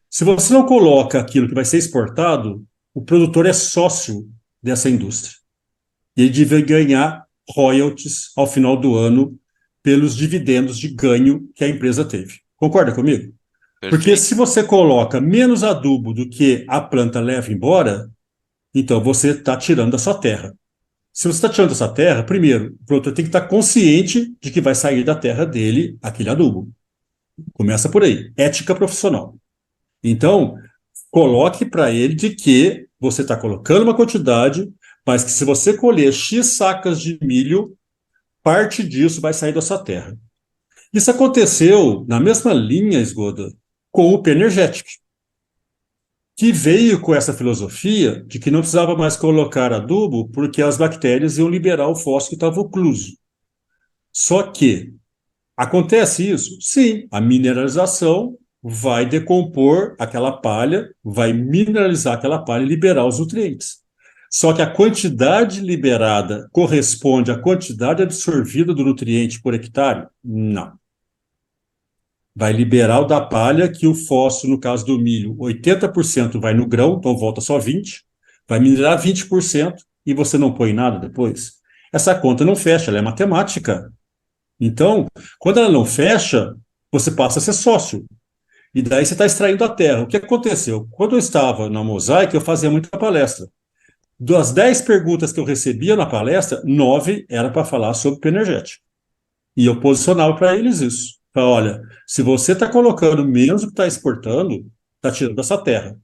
Se você não coloca aquilo que vai ser exportado, o produtor é sócio dessa indústria. E ele deve ganhar royalties ao final do ano pelos dividendos de ganho que a empresa teve. Concorda comigo? Porque Perfeito. se você coloca menos adubo do que a planta leva embora, então você está tirando da sua terra. Se você está tirando da sua terra, primeiro, o produtor tem que estar consciente de que vai sair da terra dele aquele adubo. Começa por aí. Ética profissional. Então, coloque para ele de que você está colocando uma quantidade, mas que se você colher X sacas de milho, parte disso vai sair da sua terra. Isso aconteceu na mesma linha, Esgoda, com o Penergético, que veio com essa filosofia de que não precisava mais colocar adubo porque as bactérias iam liberar o fósforo que estava ocluso. Só que acontece isso? Sim, a mineralização vai decompor aquela palha, vai mineralizar aquela palha e liberar os nutrientes. Só que a quantidade liberada corresponde à quantidade absorvida do nutriente por hectare? Não. Vai liberar o da palha, que o fósforo, no caso do milho, 80% vai no grão, então volta só 20%, vai minerar 20% e você não põe nada depois. Essa conta não fecha, ela é matemática. Então, quando ela não fecha, você passa a ser sócio. E daí você está extraindo a terra. O que aconteceu? Quando eu estava na Mosaic, eu fazia muita palestra. Das 10 perguntas que eu recebia na palestra, 9 era para falar sobre o energético. E eu posicionava para eles isso. Falei, olha, se você está colocando menos do que está exportando, está tirando dessa terra.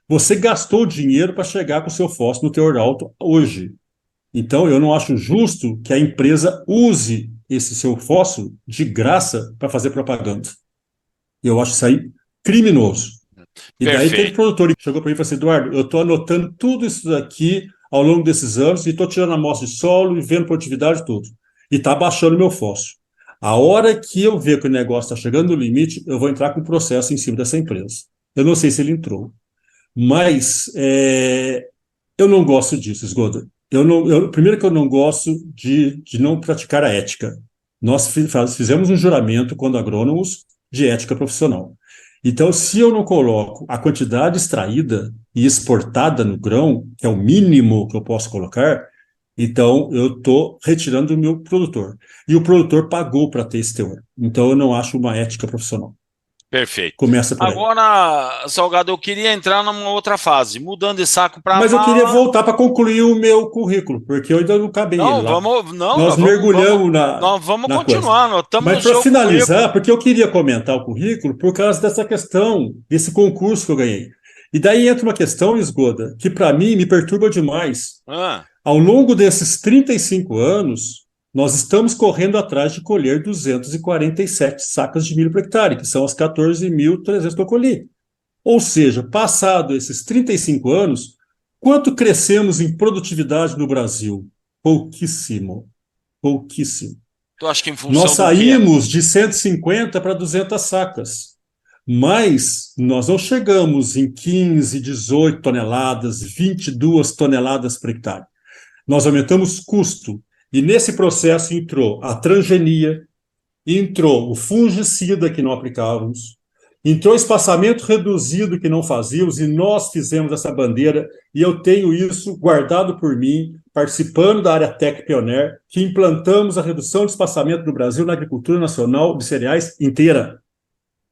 Você gastou dinheiro para chegar com o seu fósforo no teor alto hoje. Então, eu não acho justo que a empresa use esse seu fósforo de graça para fazer propaganda. Eu acho isso aí criminoso. E daí teve Perfeito. produtor que chegou para mim e falou assim, Eduardo, eu estou anotando tudo isso daqui ao longo desses anos e estou tirando amostra de solo e vendo produtividade e tudo. E está baixando o meu fósforo. A hora que eu ver que o negócio está chegando no limite, eu vou entrar com processo em cima dessa empresa. Eu não sei se ele entrou. Mas eu não gosto disso, Esgoda. Primeiro que eu não gosto de não praticar a ética. Nós fizemos um juramento, quando agrônomos, de ética profissional. Então, se eu não coloco a quantidade extraída e exportada no grão, que é o mínimo que eu posso colocar, então eu estou retirando do meu produtor. E o produtor pagou para ter esse teor. Então, eu não acho uma ética profissional. Perfeito. Começa por aí. Agora, Salgado, eu queria entrar numa outra fase, mudando de saco para Mas eu queria mala. voltar para concluir o meu currículo, porque eu ainda não acabei ele lá. Não, Nós nós vamos, mergulhamos nós vamos na coisa. continuar, nós estamos Mas no para seu finalizar, currículo. porque eu queria comentar o currículo por causa dessa questão, desse concurso que eu ganhei. E daí entra uma questão, Esgoda, que para mim me perturba demais. Ao longo desses 35 anos, nós estamos correndo atrás de colher 247 sacas de milho por hectare, que são as 14.300 que eu colhi. Ou seja, passado esses 35 anos, quanto crescemos em produtividade no Brasil? Pouquíssimo, pouquíssimo. Tu acha que em função Nós do quê? saímos de 150 para 200 sacas, mas nós não chegamos em 15, 18 toneladas, 22 toneladas por hectare. Nós aumentamos custo, e nesse processo entrou a transgenia, entrou o fungicida que não aplicávamos, entrou o espaçamento reduzido que não fazíamos, e nós fizemos essa bandeira, e eu tenho isso guardado por mim, participando da área Tec Pioneer, que implantamos a redução de espaçamento no Brasil na agricultura nacional de cereais inteira.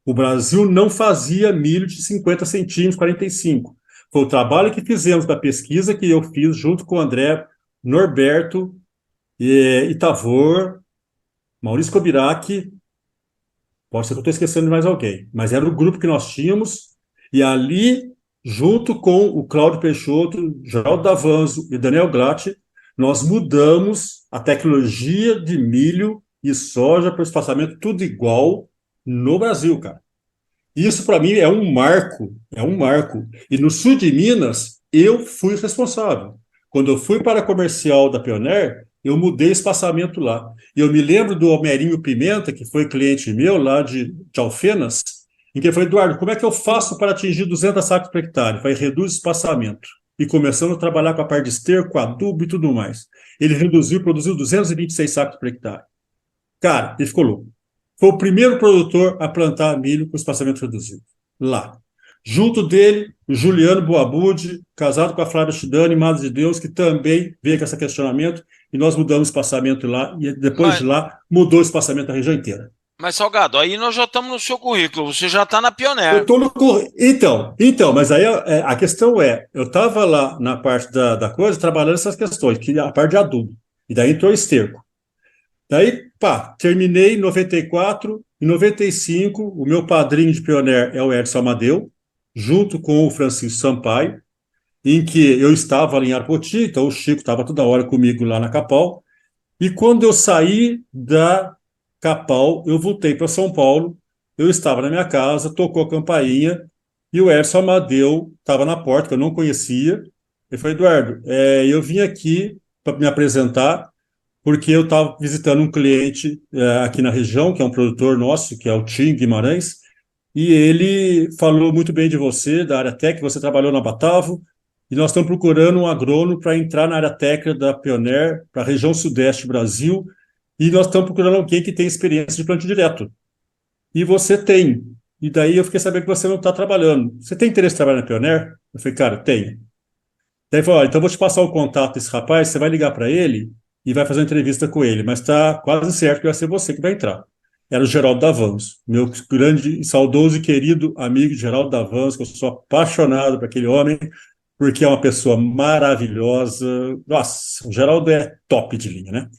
O Brasil não fazia milho de 50 centímetros, 45. Foi o trabalho que fizemos da pesquisa que eu fiz junto com o André Norberto, Itavor, Maurício Kobiraki, pode ser que eu estou esquecendo de mais alguém, mas era o grupo que nós tínhamos, e ali, junto com o Cláudio Peixoto, Geraldo Davanzo e Daniel Glatt, nós mudamos a tecnologia de milho e soja para o espaçamento tudo igual no Brasil, cara. Isso, para mim, é um marco, é um marco. E no sul de Minas, eu fui responsável. Quando eu fui para a comercial da Pioneer, eu mudei espaçamento lá. E eu me lembro do Homerinho Pimenta, que foi cliente meu lá de Alfenas, em que ele falou: Eduardo, como é que eu faço para atingir 200 sacos por hectare? Vai reduz espaçamento. E começando a trabalhar com a parte de esterco, adubo e tudo mais. Ele reduziu, produziu 226 sacos por hectare. Cara, ele ficou louco. Foi o primeiro produtor a plantar milho com espaçamento reduzido, lá. Junto dele, o Juliano Boabude, casado com a Flávia Chidani, Madre de Deus, que também veio com esse questionamento, e nós mudamos o espaçamento lá, e depois de lá, mudou o espaçamento da região inteira. Mas, Salgado, aí nós já estamos no seu currículo, você já está na Pioneer. Eu estou no currículo. Então, mas aí a questão é, eu estava lá na parte da coisa, trabalhando essas questões, que a parte de adubo, e daí entrou esterco. Daí, pá, terminei em 94, em 95, o meu padrinho de Pioneer é o Edson Amadeu, junto com o Francisco Sampaio, em que eu estava ali em Arpoti, então o Chico estava toda hora comigo lá na Capal, e quando eu saí da Capal, eu voltei para São Paulo, eu estava na minha casa, tocou a campainha, e o Edson Amadeu estava na porta, que eu não conhecia, ele falou: Eduardo, eu vim aqui para me apresentar, porque eu estava visitando um cliente aqui na região, que é um produtor nosso, que é o Tim Guimarães, e ele falou muito bem de você, da área técnica, você trabalhou na Batavo, e nós estamos procurando um agrônomo para entrar na área técnica da Pioneer, para a região sudeste do Brasil, e nós estamos procurando alguém que tem experiência de plantio direto. E você tem. E daí eu fiquei sabendo que você não está trabalhando. Você tem interesse em trabalhar na Pioneer? Eu falei: cara, tenho. Daí ele falou: então eu vou te passar o contato desse rapaz, você vai ligar para ele e vai fazer uma entrevista com ele, mas está quase certo que vai ser você que vai entrar. Era o Geraldo Davanzo, meu grande, saudoso e querido amigo Geraldo Davanzo, que eu sou apaixonado por aquele homem, porque é uma pessoa maravilhosa. Nossa, o Geraldo é top de linha, né?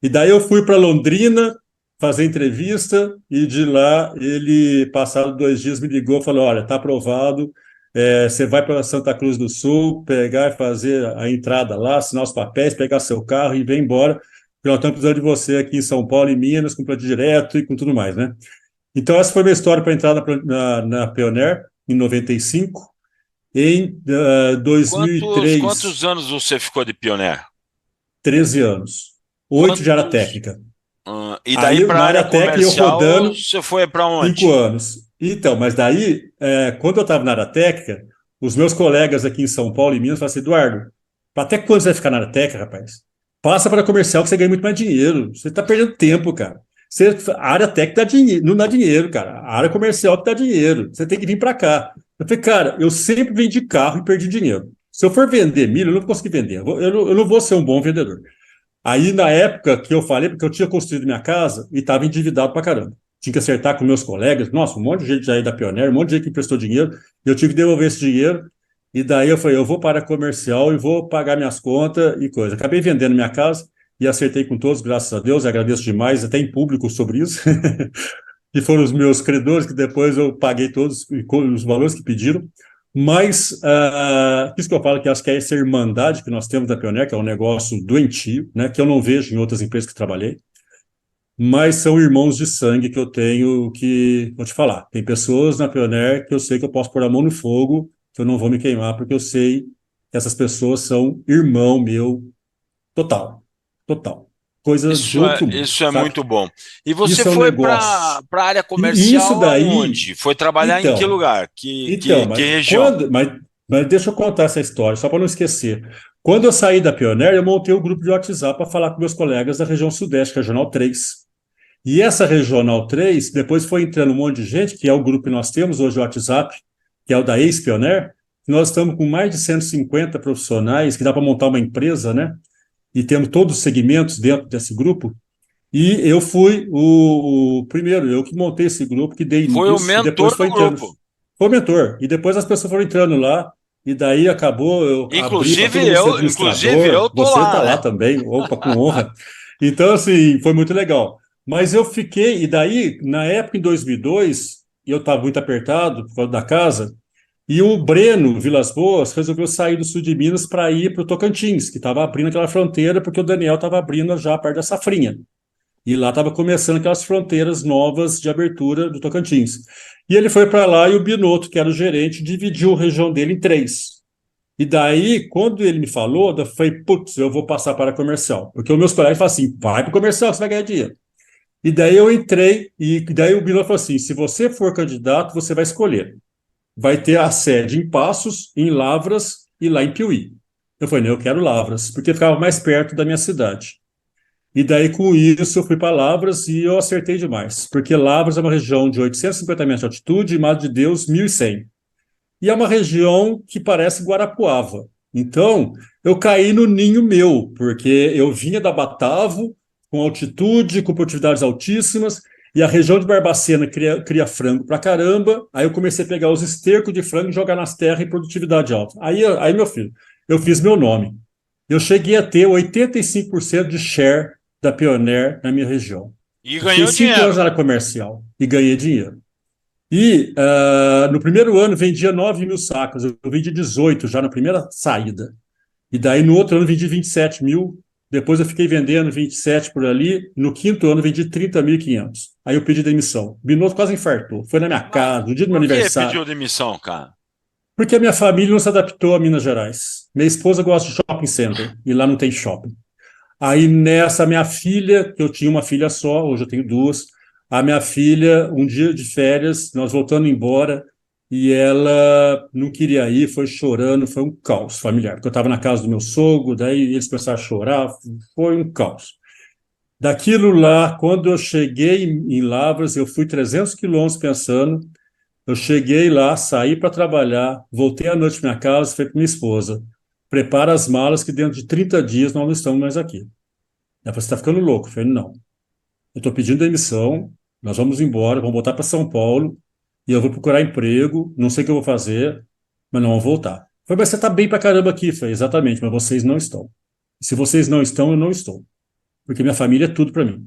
E daí eu fui para Londrina fazer entrevista, e de lá ele, passado 2 dias, me ligou e falou: olha, está aprovado, você vai para Santa Cruz do Sul, pegar e fazer a entrada lá, assinar os papéis, pegar seu carro e vir embora, porque nós estamos precisando de você aqui em São Paulo e Minas, com plantio direto e com tudo mais, né? Então, essa foi a minha história para entrar na Pioneer, em 95. Em 2003... Quantos anos você ficou de Pioneer? 13 anos. 8 de área técnica. E daí para a área comercial, você foi para onde? 5 anos. Então, mas daí, quando eu estava na área técnica, os meus colegas aqui em São Paulo e Minas falaram assim: Eduardo, até quando você vai ficar na área técnica, rapaz? Passa para a comercial que você ganha muito mais dinheiro. Você está perdendo tempo, cara. A área técnica dá dinheiro, não dá dinheiro, cara. A área comercial que dá dinheiro. Você tem que vir para cá. Eu falei: cara, eu sempre vendi carro e perdi dinheiro. Se eu for vender milho, eu não vou conseguir vender. Eu não vou ser um bom vendedor. Aí, na época que eu falei, porque eu tinha construído minha casa e estava endividado pra caramba. Tinha que acertar com meus colegas. Nossa, um monte de gente já aí da Pioneer, um monte de gente que emprestou dinheiro. Eu tive que devolver esse dinheiro. E daí eu falei: eu vou para a comercial e vou pagar minhas contas e coisa. Acabei vendendo minha casa e acertei com todos, graças a Deus. Agradeço demais, até em público, sobre isso. E foram os meus credores que depois eu paguei todos os valores que pediram. Mas, isso que eu falo, que acho que é essa irmandade que nós temos da Pioneer, que é um negócio doentio, né, que eu não vejo em outras empresas que trabalhei, mas são irmãos de sangue que eu tenho que, vou te falar, tem pessoas na Pioneer que eu sei que eu posso pôr a mão no fogo, que eu não vou me queimar, porque eu sei que essas pessoas são irmão meu total, total. Coisa de outro mundo, Isso é sabe? muito bom. E você Isso é um foi para negócio. a área E isso comercial daí, aonde? Foi trabalhar em que então, lugar? então, Que mas região? quando, mas deixa eu contar essa história, só para não esquecer. Quando eu saí da Pioneer, eu montei um grupo de WhatsApp para falar com meus colegas da região Sudeste, Regional 3. E essa Regional 3, depois foi entrando um monte de gente, que é o grupo que nós temos hoje, o WhatsApp, que é o da ex-Pioneer. Nós estamos com mais de 150 profissionais, que dá para montar uma empresa, né? E temos todos os segmentos dentro desse grupo. E eu fui o primeiro, eu que montei esse grupo, que dei Foi o início, e depois mentor foi do entrando. grupo. Foi o mentor. E depois as pessoas foram entrando lá, e daí acabou, eu abri para todo mundo ser Inclusive administrador. eu tô Você está lá, lá né? também, opa, com honra. Então, assim, foi muito legal. Mas eu fiquei, e daí, na época, em 2002, eu estava muito apertado por causa da casa, e o Breno Vilas Boas resolveu sair do sul de Minas para ir para o Tocantins, que estava abrindo aquela fronteira, porque o Daniel estava abrindo já a parte da Safrinha. E lá estava começando aquelas fronteiras novas de abertura do Tocantins. E ele foi para lá e o Binotto, que era o gerente, dividiu a região dele em três. E daí, quando ele me falou, eu falei, putz, eu vou passar para comercial. Porque os meus colegas falam assim, vai para o comercial, você vai ganhar dinheiro. E daí eu entrei, e daí o Binotto falou assim, se você for candidato, você vai escolher. Vai ter a sede em Passos, em Lavras e lá em Piuí. Eu falei, não, eu quero Lavras, porque ficava mais perto da minha cidade. E daí, com isso, eu fui para Lavras e eu acertei demais, porque Lavras é uma região de 850 metros de altitude e Mato de Deus 1.100. E é uma região que parece Guarapuava. Então, eu caí no ninho meu, porque eu vinha da Batavo, com altitude, com produtividades altíssimas, e a região de Barbacena cria frango pra caramba. Aí eu comecei a pegar os estercos de frango e jogar nas terras em produtividade alta. Aí, meu filho, eu fiz meu nome. Eu cheguei a ter 85% de share da Pioneer na minha região. E Eu fiquei ganhou 5 anos dinheiro. na área comercial e ganhei dinheiro. E no primeiro ano vendia 9.000 sacas, eu vendi 18 já na primeira saída. E daí no outro ano vendi 27 mil, depois eu fiquei vendendo 27 por ali, no quinto ano vendi 30.500. Aí eu pedi demissão. O Binotto quase infartou, foi na minha casa, no dia do meu Por que aniversário. pediu demissão, cara? Porque a minha família não se adaptou a Minas Gerais. Minha esposa gosta de shopping center, e lá não tem shopping. Aí nessa, minha filha, que eu tinha uma filha só, hoje eu tenho duas, a minha filha, um dia de férias, nós voltando embora, e ela não queria ir, foi chorando, foi um caos familiar, porque eu estava na casa do meu sogro, daí eles começaram a chorar, foi um caos. Daquilo lá, quando eu cheguei em Lavras, eu fui 300 quilômetros pensando, eu cheguei lá, saí para trabalhar, voltei à noite para minha casa, falei para minha esposa, prepara as malas que dentro de 30 dias nós não estamos mais aqui. Ela falou, você está ficando louco? Eu falei, não. Eu estou pedindo demissão, nós vamos embora, vamos voltar para São Paulo, e eu vou procurar emprego, não sei o que eu vou fazer, mas não vou voltar. Eu falei, mas você está bem para caramba aqui. Eu falei, exatamente, mas vocês não estão. Se vocês não estão, eu não estou. Porque minha família é tudo para mim.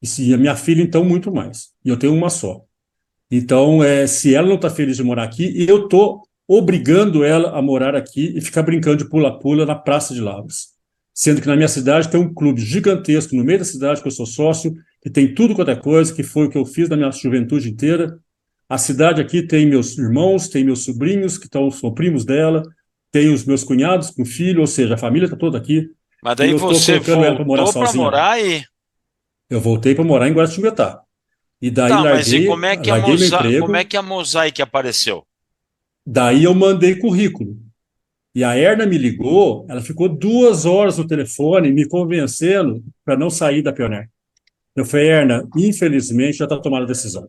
E se a minha filha, então, muito mais. E eu tenho uma só. Então, se ela não está feliz de morar aqui, eu estou obrigando ela a morar aqui e ficar brincando de pula-pula na Praça de Lavras. Sendo que na minha cidade tem um clube gigantesco no meio da cidade, que eu sou sócio, que tem tudo quanto é coisa, que foi o que eu fiz na minha juventude inteira. A cidade aqui tem meus irmãos, tem meus sobrinhos, que são primos dela, tem os meus cunhados com filho, ou seja, a família está toda aqui. Mas E daí eu estou você colocando ela para morar voltou para sozinha lá. morar aí. Eu voltei para morar em Guaratinguetá. E daí Tá, mas e larguei meu como é emprego. que a Mosaic apareceu? Daí eu mandei currículo. E a Erna me ligou, ela ficou 2 horas no telefone me convencendo para não sair da Pioneer. Eu falei, Erna, infelizmente já está tomada a decisão.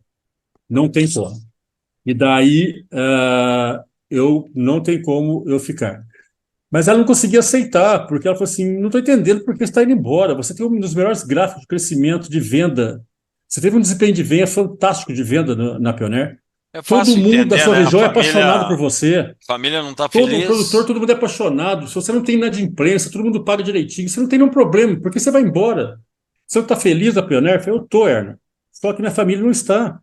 Não tem como. E daí eu não tem como eu ficar. Mas ela não conseguia aceitar, porque ela falou assim, não estou entendendo por que você está indo embora. Você tem um dos melhores gráficos de crescimento de venda. Você teve um desempenho de venda fantástico de venda na Pioneer. É Todo fácil mundo da entender, sua né? região é apaixonado por você. A família não está Todo produtor, feliz. todo mundo é apaixonado. Se você não tem nada de imprensa, todo mundo paga direitinho, você não tem nenhum problema, porque você vai embora. Você não está feliz da Pioneer? Eu falei, eu estou, Erna. Só que minha família não está.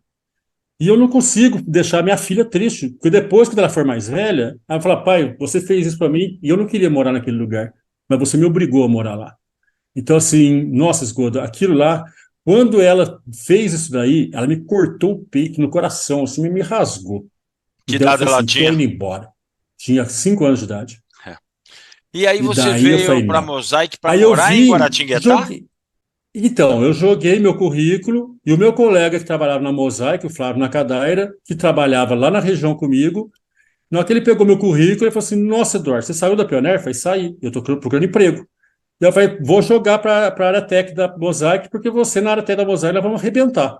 E eu não consigo deixar minha filha triste, porque depois, quando ela for mais velha, ela vai falar, pai, você fez isso para mim e eu não queria morar naquele lugar, mas você me obrigou a morar lá. Então, assim, nossa, Esgoda, aquilo lá, quando ela fez isso daí, ela me cortou o peito no coração, assim, me rasgou. E Que daí ela idade falou ela assim, tô tinha? indo embora. Tinha 5 anos de idade. É. E aí E você daí eu veio falei, para não. Mosaic para Aí eu morar em vim, Guaratinguetá? joguei. Então, eu joguei meu currículo e o meu colega que trabalhava na Mosaic, o Flávio Nakadaira, que trabalhava lá na região comigo, na hora que ele pegou meu currículo, ele falou assim, nossa, Eduardo, você saiu da Pioneer? Eu falei, saí, eu estou procurando emprego. E eu falei, vou jogar para a área técnica da Mosaic, porque você na área técnica da Mosaic nós vamos arrebentar.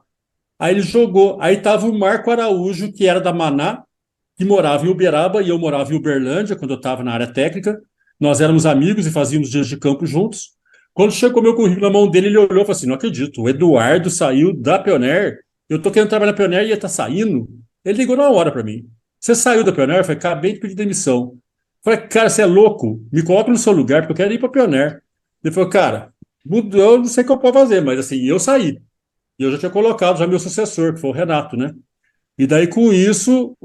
Aí ele jogou, aí estava o Marco Araújo, que era da Maná, que morava em Uberaba e eu morava em Uberlândia, quando eu estava na área técnica. Nós éramos amigos e fazíamos dias de campo juntos. Quando chegou meu currículo na mão dele, ele olhou e falou assim: não acredito, o Eduardo saiu da Pioneer. Eu estou querendo trabalhar na Pioneer e ele está saindo. Ele ligou na hora para mim. Você saiu da Pioneer? Eu falei, acabei de pedir demissão. Eu falei, cara, você é louco? Me coloca no seu lugar, porque eu quero ir para a Pioneer. Ele falou, cara, mudou, eu não sei o que eu posso fazer, mas assim, eu saí. E eu já tinha colocado já meu sucessor, que foi o Renato, né? E daí, com isso,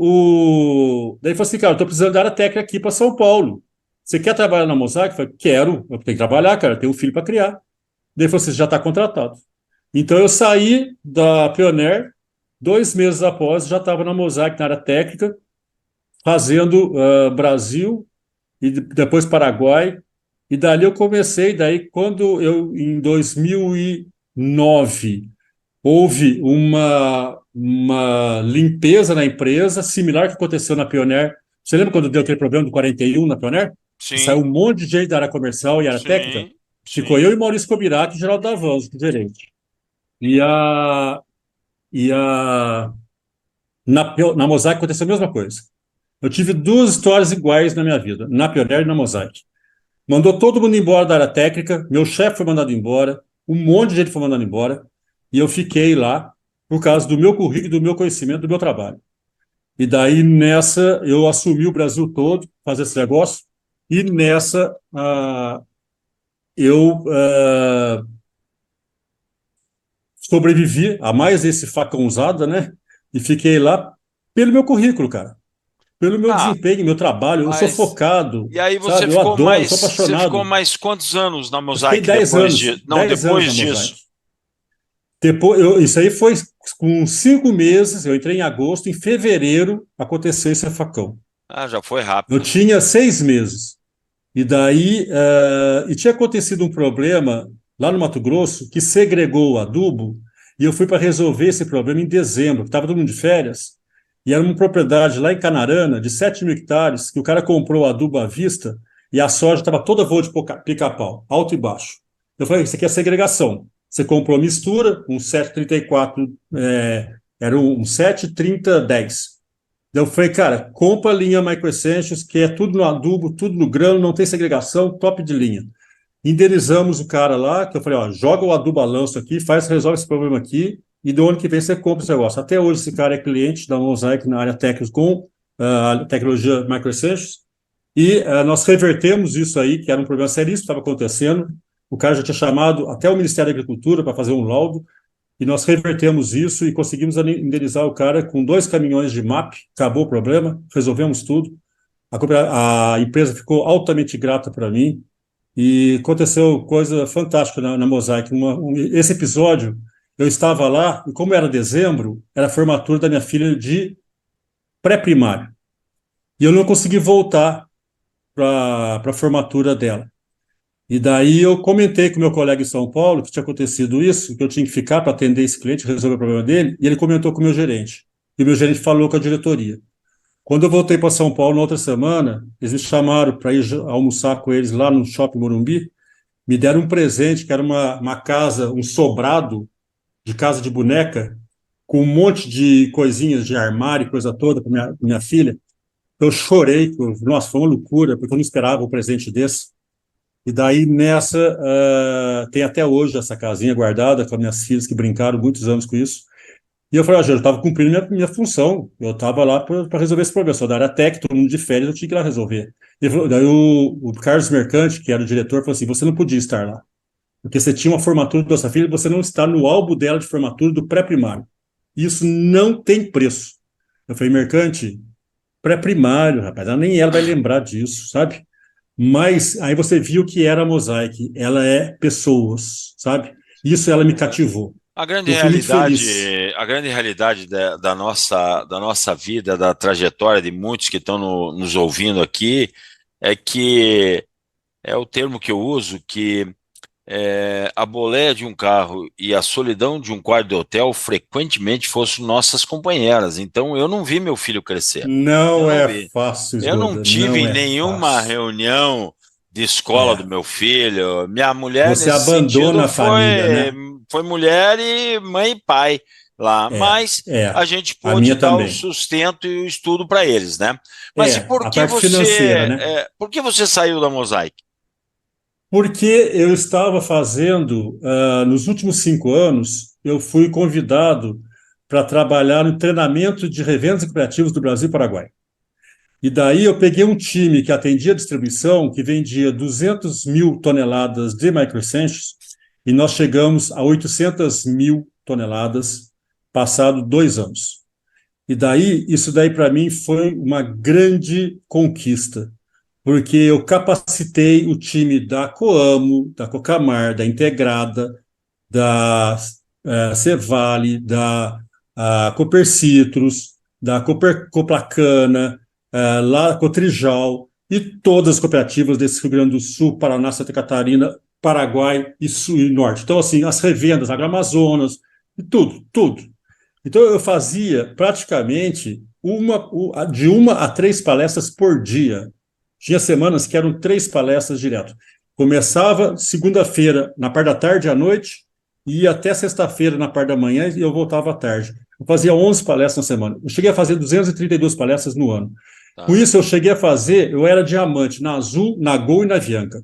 daí falou assim, cara, eu tô precisando da área técnica aqui para São Paulo. Você quer trabalhar na Mosaic? Eu falei, quero, eu tenho que trabalhar, cara, eu tenho um filho para criar. Daí ele falou assim, já está contratado. Então eu saí da Pioneer, 2 meses após, já estava na Mosaic, na área técnica, fazendo Brasil e depois Paraguai. E dali eu comecei, daí quando eu, em 2009 houve uma limpeza na empresa, similar que aconteceu na Pioneer. Você lembra quando deu aquele problema do 41 na Pioneer? Que saiu Sim, um monte de gente da área comercial e área técnica? sim, Ficou eu sim. e Maurício Cobirac e Geraldo Davanzo, o gerente. E a, e a, na Mosaic aconteceu a mesma coisa. Eu tive 2 histórias iguais na minha vida, na Pioneer e na Mosaic. Mandou todo mundo embora da área técnica, meu chefe foi mandado embora, um monte de gente foi mandado embora, e eu fiquei lá por causa do meu currículo, do meu conhecimento, do meu trabalho. E daí, nessa, eu assumi o Brasil todo, fazer esse negócio, e nessa, eu sobrevivi a mais esse facãozada, né? E fiquei lá pelo meu currículo, cara, pelo meu Ah, desempenho, meu trabalho. Eu sou mas focado, e aí sabe? Eu adoro, sou você ficou apaixonado. mais quantos anos na Eu fiquei Mosaic 10 depois anos, de, não, 10 anos depois na disso? Mosaic. Depois, isso aí foi com 5 meses, eu entrei em agosto, em fevereiro aconteceu esse facão. Ah, já foi Eu rápido. tinha 6 meses. E daí, e tinha acontecido um problema lá no Mato Grosso que segregou o adubo, e eu fui para resolver esse problema em dezembro, estava todo mundo de férias, e era uma propriedade lá em Canarana, de 7 mil hectares, que o cara comprou o adubo à vista, e a soja estava toda voa de pica-pau, alto e baixo. Eu falei, isso aqui é segregação. Você comprou a mistura, um 734, era um 730-10. Eu falei, cara, compra a linha Micro Essentials, que é tudo no adubo, tudo no grão, não tem segregação, top de linha. Indenizamos o cara lá, que eu falei, ó, joga o adubo a lanço aqui, resolve esse problema aqui, e do ano que vem você compra esse negócio. Até hoje esse cara é cliente da Mosaic na área técnica com a tecnologia Micro Essentials, e nós revertemos isso aí, que era um problema seríssimo que estava acontecendo. O cara já tinha chamado até o Ministério da Agricultura para fazer um laudo, e nós revertemos isso e conseguimos indenizar o cara com 2 caminhões de MAP, acabou o problema, resolvemos tudo. A empresa ficou altamente grata para mim e aconteceu coisa fantástica na Mosaic. Esse episódio, eu estava lá e como era dezembro, era a formatura da minha filha de pré-primário. E eu não consegui voltar para a formatura dela. E daí eu comentei com o meu colega em São Paulo que tinha acontecido isso, que eu tinha que ficar para atender esse cliente, resolver o problema dele, e ele comentou com o meu gerente. E o meu gerente falou com a diretoria. Quando eu voltei para São Paulo na outra semana, eles me chamaram para ir almoçar com eles lá no Shopping Morumbi, me deram um presente, que era uma casa, um sobrado de casa de boneca, com um monte de coisinhas de armário e coisa toda para minha filha. Eu chorei, nossa, foi uma loucura, porque eu não esperava um presente desse. E daí nessa, tem até hoje essa casinha guardada com as minhas filhas que brincaram muitos anos com isso. E eu falei, eu estava cumprindo minha função, eu estava lá para resolver esse problema. Eu sou da área técnica, todo mundo de férias, eu tinha que ir lá resolver. Daí o Carlos Mercante, que era o diretor, falou assim: você não podia estar lá, porque você tinha uma formatura da sua filha e você não está no álbum dela de formatura do pré-primário. Isso não tem preço. Eu falei, Mercante, pré-primário, rapaz, nem ela vai lembrar disso, sabe? Mas aí você viu que era a Mosaic, ela é pessoas, sabe? Isso ela me cativou. Eu fui muito feliz. A grande realidade da nossa vida, da trajetória de muitos que estão nos ouvindo aqui, é que é o termo que eu uso, que a boleia de um carro e a solidão de um quarto de hotel frequentemente fossem nossas companheiras. Então, eu não vi meu filho crescer. Eu Não não é vi. fácil, Eu não Esgoda, tive não em é nenhuma fácil. reunião de escola do É. meu filho. Minha mulher, Você nesse sentido, abandona a família, né? foi mulher e mãe e pai lá. Mas a gente A pôde minha dar o também. sustento e o estudo para eles, né? Mas e A parte financeira, né? por que você saiu da Mosaic? Porque eu estava fazendo, nos últimos 5 anos, eu fui convidado para trabalhar no treinamento de revendas e cooperativas do Brasil e Paraguai. E daí eu peguei um time que atendia a distribuição, que vendia 200 mil toneladas de Micro Essentials, e nós chegamos a 800 mil toneladas, passado 2 anos. E daí, isso daí para mim foi uma grande conquista, porque eu capacitei o time da Coamo, da Cocamar, da Integrada, da Cevale, da Copercitros, da Coplacana, lá Cotrijal e todas as cooperativas desse Rio Grande do Sul, Paraná, Santa Catarina, Paraguai e Sul e Norte. Então, assim, as revendas, Agroamazonas, e tudo, tudo. Então, eu fazia praticamente de 1 a 3 palestras por dia. Tinha semanas que eram 3 palestras direto. Começava segunda-feira, na parte da tarde à noite, e ia até sexta-feira, na parte da manhã, e eu voltava à tarde. Eu fazia 11 palestras na semana. Eu cheguei a fazer 232 palestras no ano. Com Tá. isso, eu cheguei a fazer, eu era diamante na Azul, na Gol e na Avianca.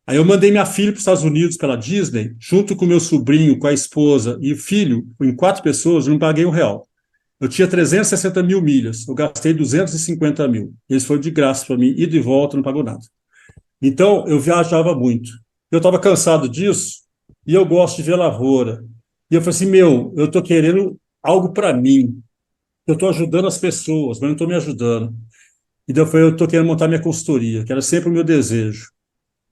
Aí eu mandei minha filha para os Estados Unidos pela Disney, junto com meu sobrinho, com a esposa e o filho, em 4 pessoas, eu não paguei R$ 1. Eu tinha 360 mil milhas, eu gastei 250 mil. Eles foram de graça para mim, ida e volta, não pagou nada. Então, eu viajava muito. Eu estava cansado disso e eu gosto de ver lavoura. E eu falei assim, eu estou querendo algo para mim. Eu estou ajudando as pessoas, mas não estou me ajudando. E daí eu falei, eu estou querendo montar minha consultoria, que era sempre o meu desejo.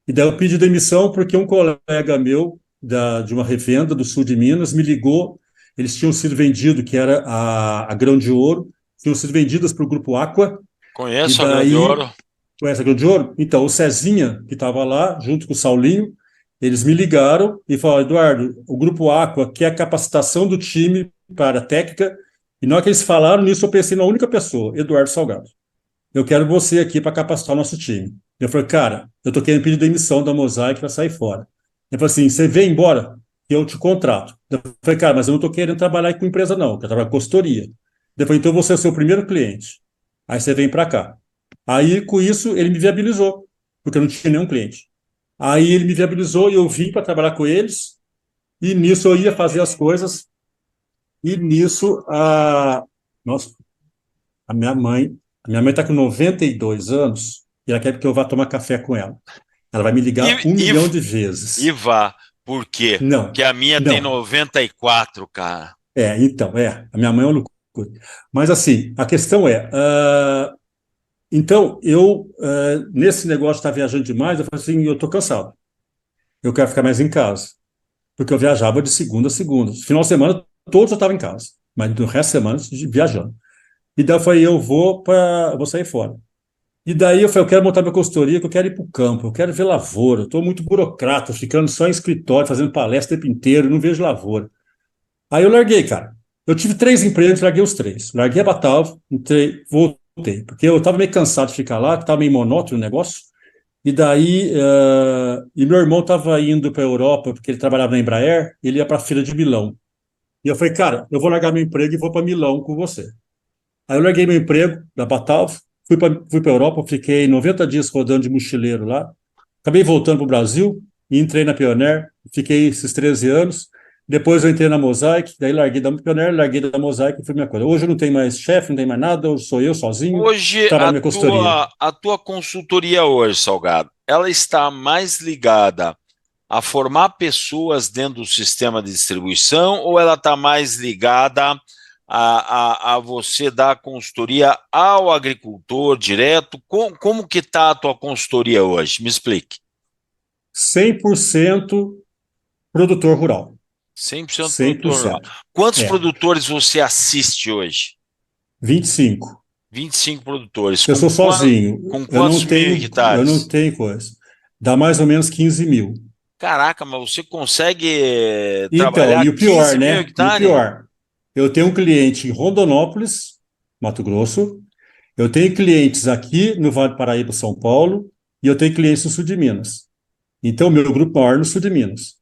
E daí eu pedi demissão porque um colega meu de uma revenda do sul de Minas me ligou. Eles tinham sido vendidos, que era a Grão de Ouro, tinham sido vendidas para o Grupo Aqua. E Conheço a Grande daí, Ouro. conhece a Grão de Ouro? Então, o Cezinha, que estava lá, junto com o Saulinho, eles me ligaram e falaram, Eduardo, o Grupo Aqua quer a capacitação do time para a técnica. E na hora que eles falaram nisso, eu pensei na única pessoa, Eduardo Salgado. Eu quero você aqui para capacitar o nosso time. Eu falei, cara, eu estou querendo pedir demissão da Mosaic para sair fora. Ele falou assim, você vem embora, que eu te contrato. Eu falei, cara, mas eu não estou querendo trabalhar com empresa não, eu quero trabalhar com consultoria. Ele falou, então você é o seu primeiro cliente. Aí você vem para cá. Aí, com isso, ele me viabilizou, porque eu não tinha nenhum cliente. Aí ele me viabilizou e eu vim para trabalhar com eles, e nisso eu ia fazer as coisas, e nisso nossa, a minha mãe, a minha mãe está com 92 anos e ela quer que eu vá tomar café com ela. Ela vai me ligar E, um e, milhão de e vezes. vá. Por quê? Não, Porque a minha tem não. 94, cara. Então, a minha mãe é uma loucura. Mas assim, a questão então, nesse negócio de estar viajando demais, eu falei assim, eu estou cansado. Eu quero ficar mais em casa. Porque eu viajava de segunda a segunda. Final de semana, todos eu estava em casa. Mas no resto da semana, viajando. E daí eu falei, vou sair fora. E daí eu falei, eu quero montar minha consultoria, que eu quero ir para o campo, eu quero ver lavoura. Eu estou muito burocrata, ficando só em escritório, fazendo palestra o tempo inteiro, não vejo lavoura. Aí eu larguei, cara. Eu tive 3 empregos, larguei os 3. Larguei a Batalva, entrei, voltei, porque eu estava meio cansado de ficar lá, estava meio monótono o negócio. E daí, e meu irmão estava indo para a Europa, porque ele trabalhava na Embraer, ele ia para a Feira de Milão. E eu falei, cara, eu vou largar meu emprego e vou para Milão com você. Aí eu larguei meu emprego da Batalva, fui para a Europa, fiquei 90 dias rodando de mochileiro lá. Acabei voltando para o Brasil e entrei na Pioneer, fiquei esses 13 anos. Depois eu entrei na Mosaic, daí larguei da Pioneer, larguei da Mosaic e fui minha coisa. Hoje eu não tenho mais chefe, não tenho mais nada, hoje sou eu sozinho, Hoje, trabalho na minha consultoria. a tua consultoria hoje, Salgado, ela está mais ligada a formar pessoas dentro do sistema de distribuição ou ela está mais ligada a você dar consultoria ao agricultor direto? Como que está a tua consultoria hoje? Me explique. 100% produtor rural. 100% produtor rural. 100%. Quantos É. produtores você assiste hoje? 25. 25 produtores. Eu sou sozinho. Com Eu quantos não mil tenho, eu não hectares? tenho coisa. Dá mais ou menos 15 mil. Caraca, mas você consegue Então, trabalhar e o pior, 15 mil né? E o hectares? pior, eu tenho um cliente em Rondonópolis, Mato Grosso. Eu tenho clientes aqui no Vale do Paraíba, São Paulo, e eu tenho clientes no sul de Minas. Então, meu grupo maior é no sul de Minas.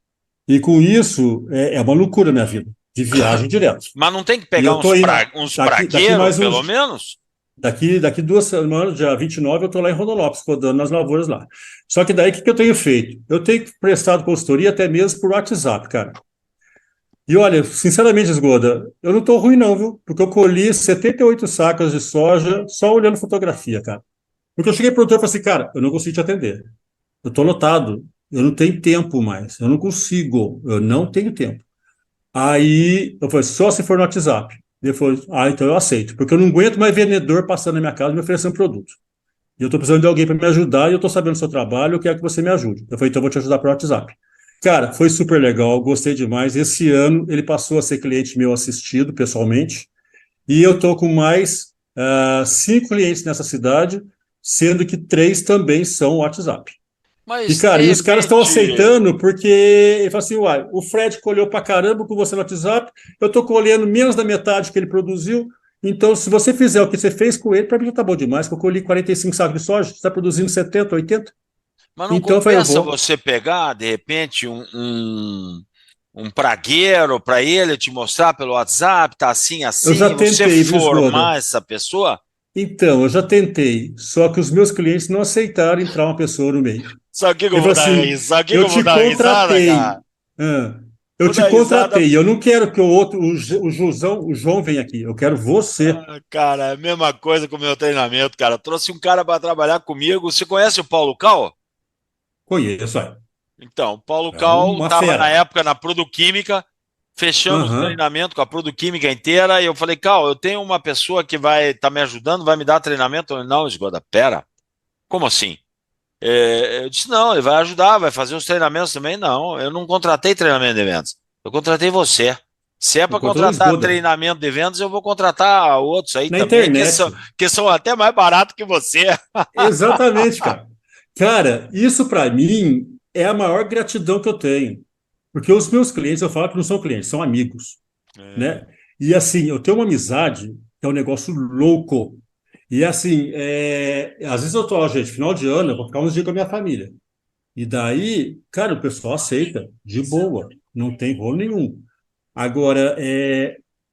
E com isso, é uma loucura a minha vida, de viagem direto. Mas não tem que E pegar eu tô indo uns daqui pragueiros, mais pelo uns. menos? Daqui 2 semanas, dia 29, eu estou lá em Rondonópolis, rodando nas lavouras lá. Só que daí, o que eu tenho feito? Eu tenho prestado consultoria até mesmo por WhatsApp, cara. E olha, sinceramente, Esgoda, eu não estou ruim não, viu? Porque eu colhi 78 sacas de soja só olhando fotografia, cara. Porque eu cheguei pro produtor e falei assim, cara, eu não consigo te atender. Eu estou lotado, eu não tenho tempo mais, eu não consigo, eu não tenho tempo. Aí eu falei, só se for no WhatsApp. Ele falou, então eu aceito, porque eu não aguento mais vendedor passando na minha casa e me oferecendo produto. E eu estou precisando de alguém para me ajudar e eu estou sabendo do seu trabalho, eu quero que você me ajude. Eu falei, então eu vou te ajudar pelo WhatsApp. Cara, foi super legal, gostei demais. Esse ano ele passou a ser cliente meu assistido pessoalmente, e eu estou com mais 5 clientes nessa cidade, sendo que 3 também são WhatsApp. E, Mas, cara, de e os caras estão repente, aceitando porque ele fala assim, uai, o Fred colheu pra caramba com você no WhatsApp, eu estou colhendo menos da metade que ele produziu, então se você fizer o que você fez com ele, para mim já tá bom demais, porque eu colhi 45 sacos de soja, você está produzindo 70, 80, mas não então eu falei, eu compensa vou. você pegar, de repente, um pragueiro para ele te mostrar pelo WhatsApp, tá assim, Eu já assim, você tentei, viu, Esgoda? formar essa pessoa? Então, eu já tentei, só que os meus clientes não aceitaram entrar uma pessoa no meio. Sabe o que que eu Ele vou falou dar assim, risada? Sabe o que que eu eu vou te dar risada, contratei, cara? ah, eu Vou te dar risada. contratei, eu não quero que o outro, o João venha aqui, eu quero você. Ah, cara, é a mesma coisa com o meu treinamento, cara. Trouxe um cara para trabalhar comigo. Você conhece o Paulo Cal? Conheço, é. Então, o Paulo É Cal uma estava na fera. época na Produquímica, fechamos o Aham. treinamento com a Produquímica inteira, e eu falei, Cal, eu tenho uma pessoa que vai estar me ajudando, vai me dar treinamento. Ele, não, Esgoda, pera, como assim? Eu disse, não, ele vai ajudar, vai fazer os treinamentos também. Não, eu não contratei treinamento de vendas, eu contratei você. Se é Eu para controlo contratar esgoda. treinamento de vendas, eu vou contratar outros aí Na também, internet. que são até mais baratos que você. Exatamente, cara. Cara, isso para mim é a maior gratidão que eu tenho. Porque os meus clientes, eu falo que não são clientes, são amigos, É. né? E assim, eu tenho uma amizade que é um negócio louco. E assim, às vezes eu tô, ó, gente, final de ano, eu vou ficar uns dias com a minha família. E daí, cara, o pessoal aceita, de boa, não tem rolo nenhum. Agora,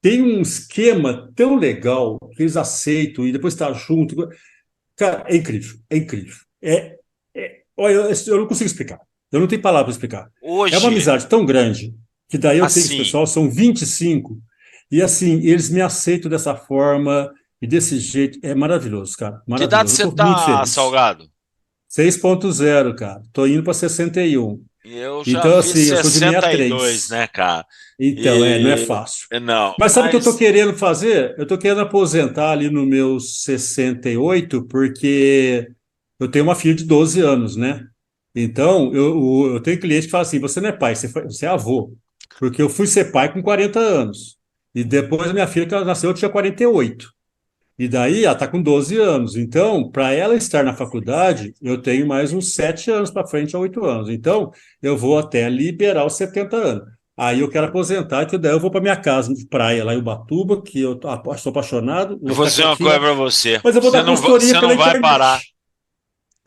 tem um esquema tão legal que eles aceitam e depois está junto. Cara, é incrível, é incrível. Olha, eu não consigo explicar. Eu não tenho palavra para explicar. É uma Hoje, amizade tão grande que daí eu tenho esse assim, pessoal, são 25, e assim, eles me aceitam dessa forma e desse jeito. É maravilhoso, cara. que idade Maravilhoso. Eu você estou muito tá, feliz. Salgado? 6.0, cara. Estou indo para 61. Eu já Então, fiz assim, eu sou de 62, 63. né, cara? Então, não é E fácil. não, Mas sabe o que eu estou mas querendo fazer? Eu estou querendo aposentar ali nos meus 68, porque eu tenho uma filha de 12 anos, né? Então, eu tenho cliente que fala assim: você não é pai, você é avô. Porque eu fui ser pai com 40 anos. E depois a minha filha, que ela nasceu, eu tinha 48. E daí ela está com 12 anos. Então, para ela estar na faculdade, eu tenho mais uns 7 anos para frente a 8 anos. Então, eu vou até liberar os 70 anos. Aí eu quero aposentar, que daí eu vou para minha casa de praia lá em Ubatuba, que eu estou apaixonado, eu eu vou vou ficar dizer uma quietinho coisa lá. pra você. Mas eu vou dar consultoria Você pela não vai parar. internet.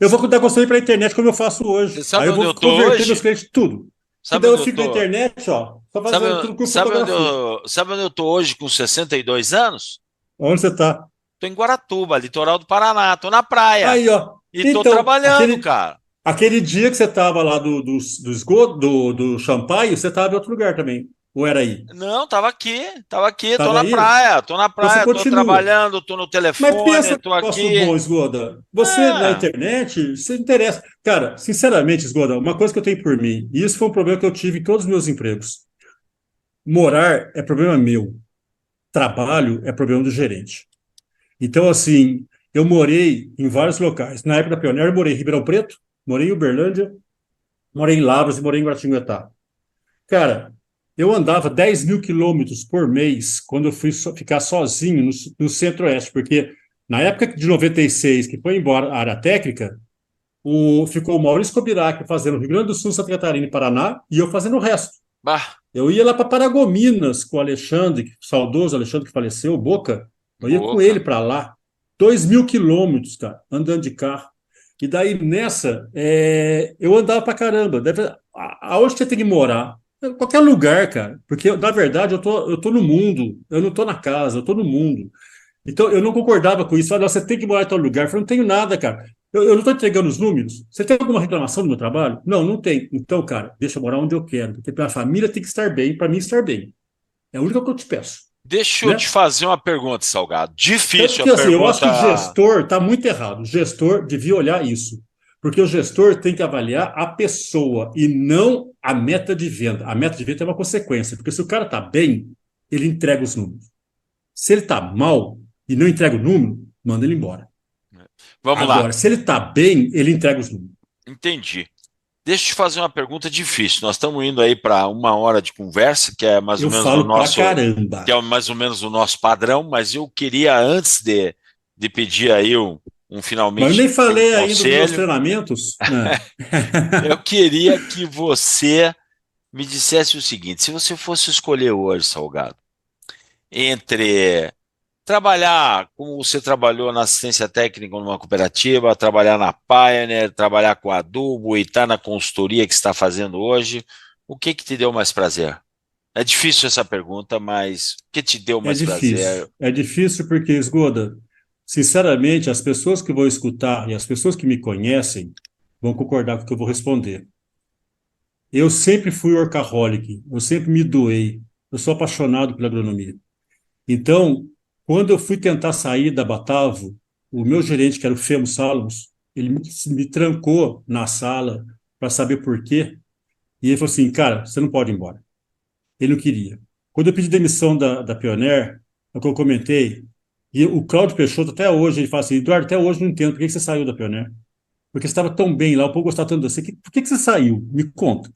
Eu vou dar consultoria pela internet como eu faço Você hoje. Aí sabe eu onde eu vou tô converter meus hoje? clientes tudo. Que Sabe daí eu onde eu fico na tô? internet, ó, só fazendo tudo com fotografia. Sabe onde eu tô hoje com 62 anos? Onde você está? Tô em Guaratuba, litoral do Paraná. Tô na praia. Aí, ó. E tô Então, trabalhando, cara. aquele dia que você estava lá do esgoto, do Champagne, você estava em outro lugar também. Ou era aí? Não, tava aqui, Estava aí? tô na Então você praia, tô continua. trabalhando, tô no Mas telefone, pensa tô no negócio bom, aqui. Esgoda. Você na É, internet, você interessa. Cara, sinceramente, Esgoda, uma coisa que eu tenho por mim, e isso foi um problema que eu tive em todos os meus empregos. Morar é problema meu. trabalho é problema do gerente. Então, assim, eu morei em vários locais. Na época da Pioneer, eu morei em Ribeirão Preto, morei em Uberlândia, morei em Lavras e morei em Guaratinguetá. Cara, eu andava 10 mil quilômetros por mês quando eu fui ficar sozinho no Centro-Oeste, porque na época de 96, que foi embora a área técnica, ficou o Maurício Kobirac fazendo Rio Grande do Sul, Santa Catarina e Paraná, e eu fazendo o resto. Bah, Eu ia lá para Paragominas com o Alexandre, saudoso Alexandre que faleceu, Boca. Eu ia com ele boca. para lá. 2 mil quilômetros, cara, andando de carro. E daí nessa, eu andava para caramba. Aonde você tem que morar? Qualquer lugar, cara. Porque, na verdade, eu tô no mundo. Eu não tô na casa, eu tô no mundo. Então, eu não concordava com isso. Falei, você tem que morar em tal lugar. Eu falei, não tenho nada, cara. Eu não estou entregando os números. Você tem alguma reclamação do meu trabalho? Não, não tem. Então, cara, deixa eu morar onde eu quero. Porque minha família tem que estar bem, para mim estar bem. É a única que eu te peço, Deixa eu te né? fazer uma pergunta, Salgado. Tanto Difícil a que, assim, eu acho que o pergunta. gestor está muito errado. O gestor devia olhar isso. Porque o gestor tem que avaliar a pessoa e não a meta de venda. A meta de venda é uma consequência. Porque se o cara está bem, ele entrega os números. Se ele está mal e não entrega o número, manda ele embora. Vamos lá, Agora, se ele está bem, ele entrega os números. entendi. Deixa eu te fazer uma pergunta difícil. Nós estamos indo aí para 1 hora de conversa, que é mais ou Eu menos o falo pra nosso, que caramba. é mais ou menos o nosso padrão, mas eu queria, antes de pedir aí Mas eu finalmente nem um falei ainda dos meus conselho, treinamentos, né? eu queria que você me dissesse o seguinte: se você fosse escolher hoje, Salgado, entre trabalhar como você trabalhou na assistência técnica numa cooperativa, trabalhar na Pioneer, trabalhar com adubo e estar na consultoria que você está fazendo hoje, o que que te deu mais prazer? É difícil essa pergunta, mas o que te deu É mais difícil. prazer? É difícil porque, Esgoda, sinceramente, as pessoas que vão escutar e as pessoas que me conhecem vão concordar com o que eu vou responder. Eu sempre fui workaholic, eu sempre me doei, eu sou apaixonado pela agronomia. Então, quando eu fui tentar sair da Batavo, o meu gerente, que era o Femo Salomos, ele me trancou na sala para saber por quê. E ele falou assim, cara, você não pode ir embora. Ele não queria. Quando eu pedi demissão da Pioneer, é o que eu comentei, e o Cláudio Peixoto, até hoje, ele fala assim, Eduardo, até hoje eu não entendo por que você saiu da Pioneer. Porque você estava tão bem lá, o povo gostava tanto de você. Por que você saiu? Me conta.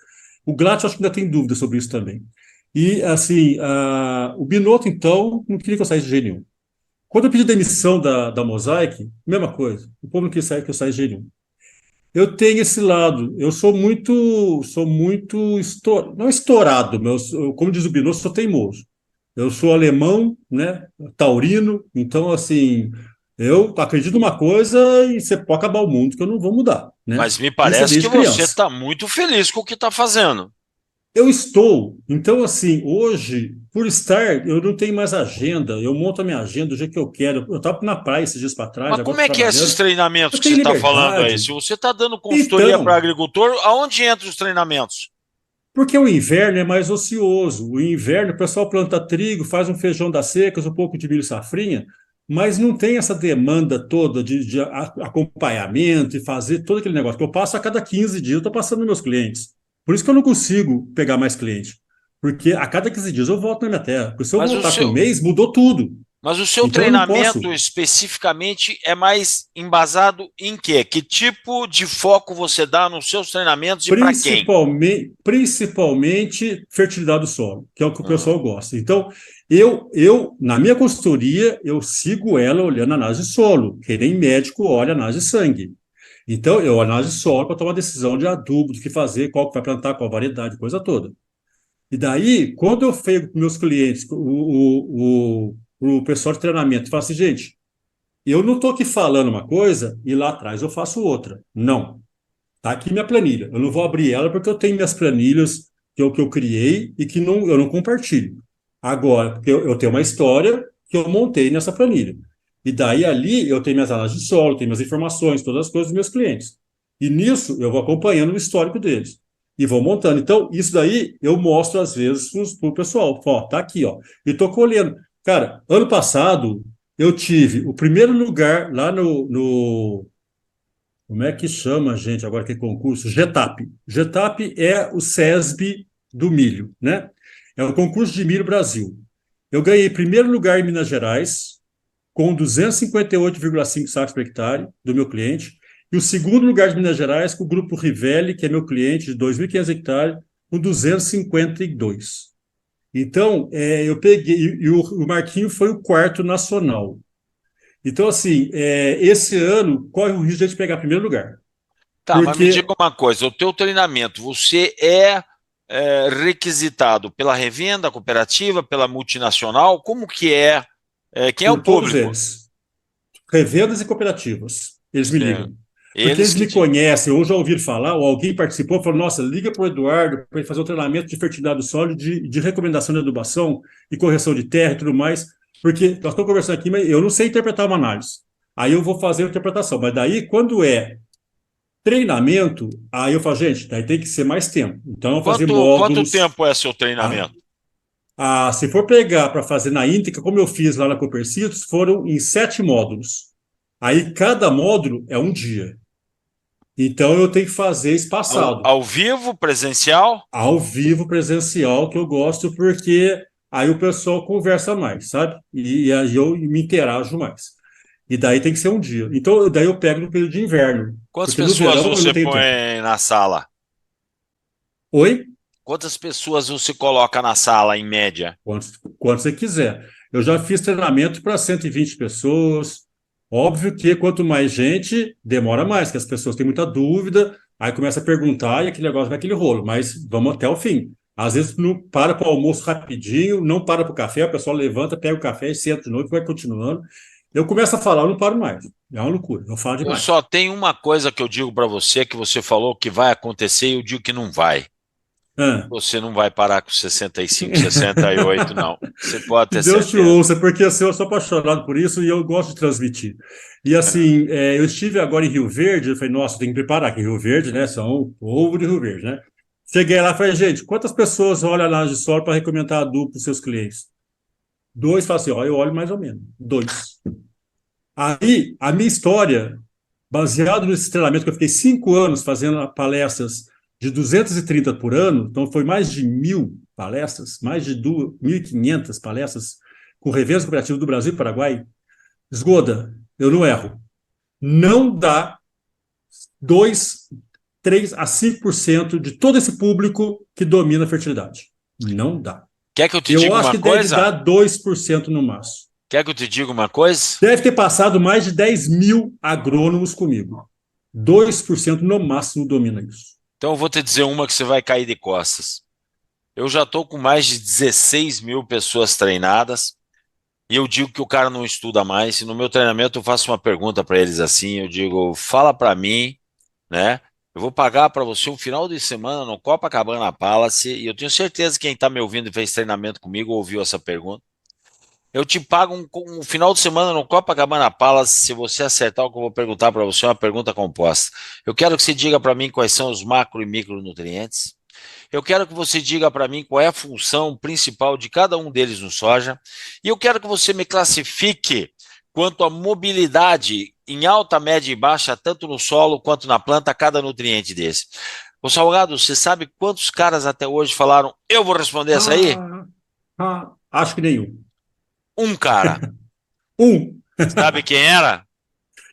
O Glatz, acho que ainda tem dúvida sobre isso também. E, assim, o Binotto, então, não queria que eu saísse de jeito nenhum. Quando eu pedi demissão da Mosaic, mesma coisa. O povo não quis sair, que eu saísse de jeito nenhum. Eu tenho esse lado. Eu sou muito não estourado, mas como diz o Binotto, sou teimoso. Eu sou alemão, né, taurino, então assim, eu acredito numa coisa e você pode acabar o mundo que eu não vou mudar, né? Mas me Isso é parece que desde você criança. está muito feliz com o que está fazendo. Eu estou, então assim, hoje, por estar, eu não tenho mais agenda, eu monto a minha agenda do jeito que eu quero. Eu estava na praia esses dias para trás, Mas agora como estou é que é esses trabalhando. treinamentos Eu que você tenho está falando aí? liberdade. Se você está dando consultoria para Então, agricultor, aonde entram os treinamentos? porque o inverno é mais ocioso. O inverno, o pessoal planta trigo, faz um feijão das secas, um pouco de milho safrinha, mas não tem essa demanda toda de acompanhamento e fazer todo aquele negócio que eu passo a cada 15 dias, eu estou passando nos meus clientes. Por isso que eu não consigo pegar mais cliente. Porque a cada 15 dias eu volto na minha terra. Porque se eu Mas o voltar com um seu, mês, mudou tudo. Mas o seu Então eu não posso. treinamento especificamente é mais embasado em quê? Que tipo de foco você dá nos seus treinamentos e para quem? Principalmente fertilidade do solo, que é o que o Ah, pessoal gosta. Então, na minha consultoria, eu sigo ela olhando a análise de solo, que nem médico olha a análise de sangue. Então, eu análise de solo para tomar decisão de adubo, do que fazer, qual que vai plantar, qual variedade, coisa toda. E daí, quando eu pego com meus clientes, o pessoal de treinamento, fala assim, gente, eu não estou aqui falando uma coisa e lá atrás eu faço outra. Não. Tá aqui minha planilha. Eu não vou abrir ela porque eu tenho minhas planilhas que eu criei e que não, eu não compartilho. Agora, porque eu tenho uma história que eu montei nessa planilha. E daí ali eu tenho minhas análises de solo, tenho minhas informações, todas as coisas dos meus clientes. E nisso eu vou acompanhando o histórico deles. E vou montando. Então, isso daí eu mostro às vezes para o pessoal. Ó, tá aqui, ó. E estou colhendo. Cara, ano passado eu tive o primeiro lugar lá no como é que chama, gente, agora que é concurso? GETAP. GETAP é o SESB do milho, né? É o concurso de milho Brasil. Eu ganhei primeiro lugar em Minas Gerais, com 258,5 sacos por hectare do meu cliente, e o segundo lugar de Minas Gerais com o Grupo Rivelli, que é meu cliente de 2.500 hectares, com 252. Então, eu peguei, e o Marquinho foi o quarto nacional. Então, assim, esse ano corre o risco de a gente pegar primeiro lugar. Tá, mas me diga Porque, uma coisa, o teu treinamento, você é requisitado pela revenda cooperativa, pela multinacional, como que quem é o por todos público? eles, revendas e cooperativas, eles me Sim. ligam. Porque Eles eles que me te... conhecem, ou já ouviram falar, ou alguém participou, falou, nossa, liga para o Eduardo para ele fazer um treinamento de fertilidade do solo, de recomendação de adubação e correção de terra e tudo mais, porque nós estamos conversando aqui, mas eu não sei interpretar uma análise. Aí eu vou fazer a interpretação. Mas daí, quando é treinamento, aí eu falo, gente, daí tem que ser mais tempo. Então, eu vou fazer Quanto módulos. tempo é seu Ah, treinamento? se for pegar para fazer na íntegra, como eu fiz lá na Copercitos, foram em 7 módulos. Aí cada módulo é um dia. Então eu tenho que fazer espaçado, Ao vivo, presencial? ao vivo, presencial, que eu gosto, porque aí o pessoal conversa mais, sabe? E aí eu me interajo mais. E daí tem que ser um dia. Então, daí eu pego no período de inverno, Quantas porque no pessoas verão eu não você tenho tempo. põe na sala? Oi? Quantas pessoas você coloca na sala, em média? Quanto você quiser. Eu já fiz treinamento para 120 pessoas. Óbvio que quanto mais gente, demora mais, que as pessoas têm muita dúvida, aí começa a perguntar e aquele negócio vai aquele rolo, mas vamos até o fim. Às vezes não para para o almoço rapidinho, não para para o café, o pessoal levanta, pega o café e senta de novo e vai continuando. Eu começo a falar, eu não paro mais. É uma loucura, eu falo Eu demais. só tenho uma coisa que eu digo para você, que você falou que vai acontecer e eu digo que não vai. Ah. Você não vai parar com 65, 68, não. Você pode Que ter Deus te certeza. ouça, porque assim, eu sou apaixonado por isso e eu gosto de transmitir. E assim, eu estive agora em Rio Verde, eu falei, nossa, tem que preparar, que Rio Verde, né, são o povo de Rio Verde, né? Cheguei lá e falei, gente, quantas pessoas olham a análise de solo para recomendar adubo para os seus clientes? Dois falam assim, ó, eu olho mais ou menos. Dois. Aí, a minha história, baseado nesse treinamento que eu fiquei 5 anos fazendo palestras de 230 por ano, então foi mais de 1.000 palestras, mais de 1.500 palestras com revendas cooperativas do Brasil e Paraguai. Esgoda, eu não erro. Não dá 2, 3 a 5% de todo esse público que domina a fertilidade. Não dá. Quer que eu te Eu diga acho uma que deve coisa? dar 2% no máximo. Quer que eu te diga uma coisa? Deve ter passado mais de 10.000 agrônomos comigo. 2% no máximo domina isso. Então eu vou te dizer uma que você vai cair de costas. Eu já estou com mais de 16 mil pessoas treinadas e eu digo que o cara não estuda mais. E no meu treinamento eu faço uma pergunta para eles assim, eu digo, fala para mim, né? Eu vou pagar para você um final de semana no Copacabana Palace e eu tenho certeza que quem está me ouvindo e fez treinamento comigo ouviu essa pergunta. Eu te pago um final de semana no Copacabana Palace se você acertar o que eu vou perguntar para você, é uma pergunta composta. Eu quero que você diga para mim quais são os macro e micronutrientes. Eu quero que você diga para mim qual é a função principal de cada um deles no soja. E eu quero que você me classifique quanto à mobilidade em alta, média e baixa, tanto no solo quanto na planta, cada nutriente desse. Ô Salgado, você sabe quantos caras até hoje falaram, eu vou responder essa aí? Acho que nenhum. Um cara. Um. Sabe quem era?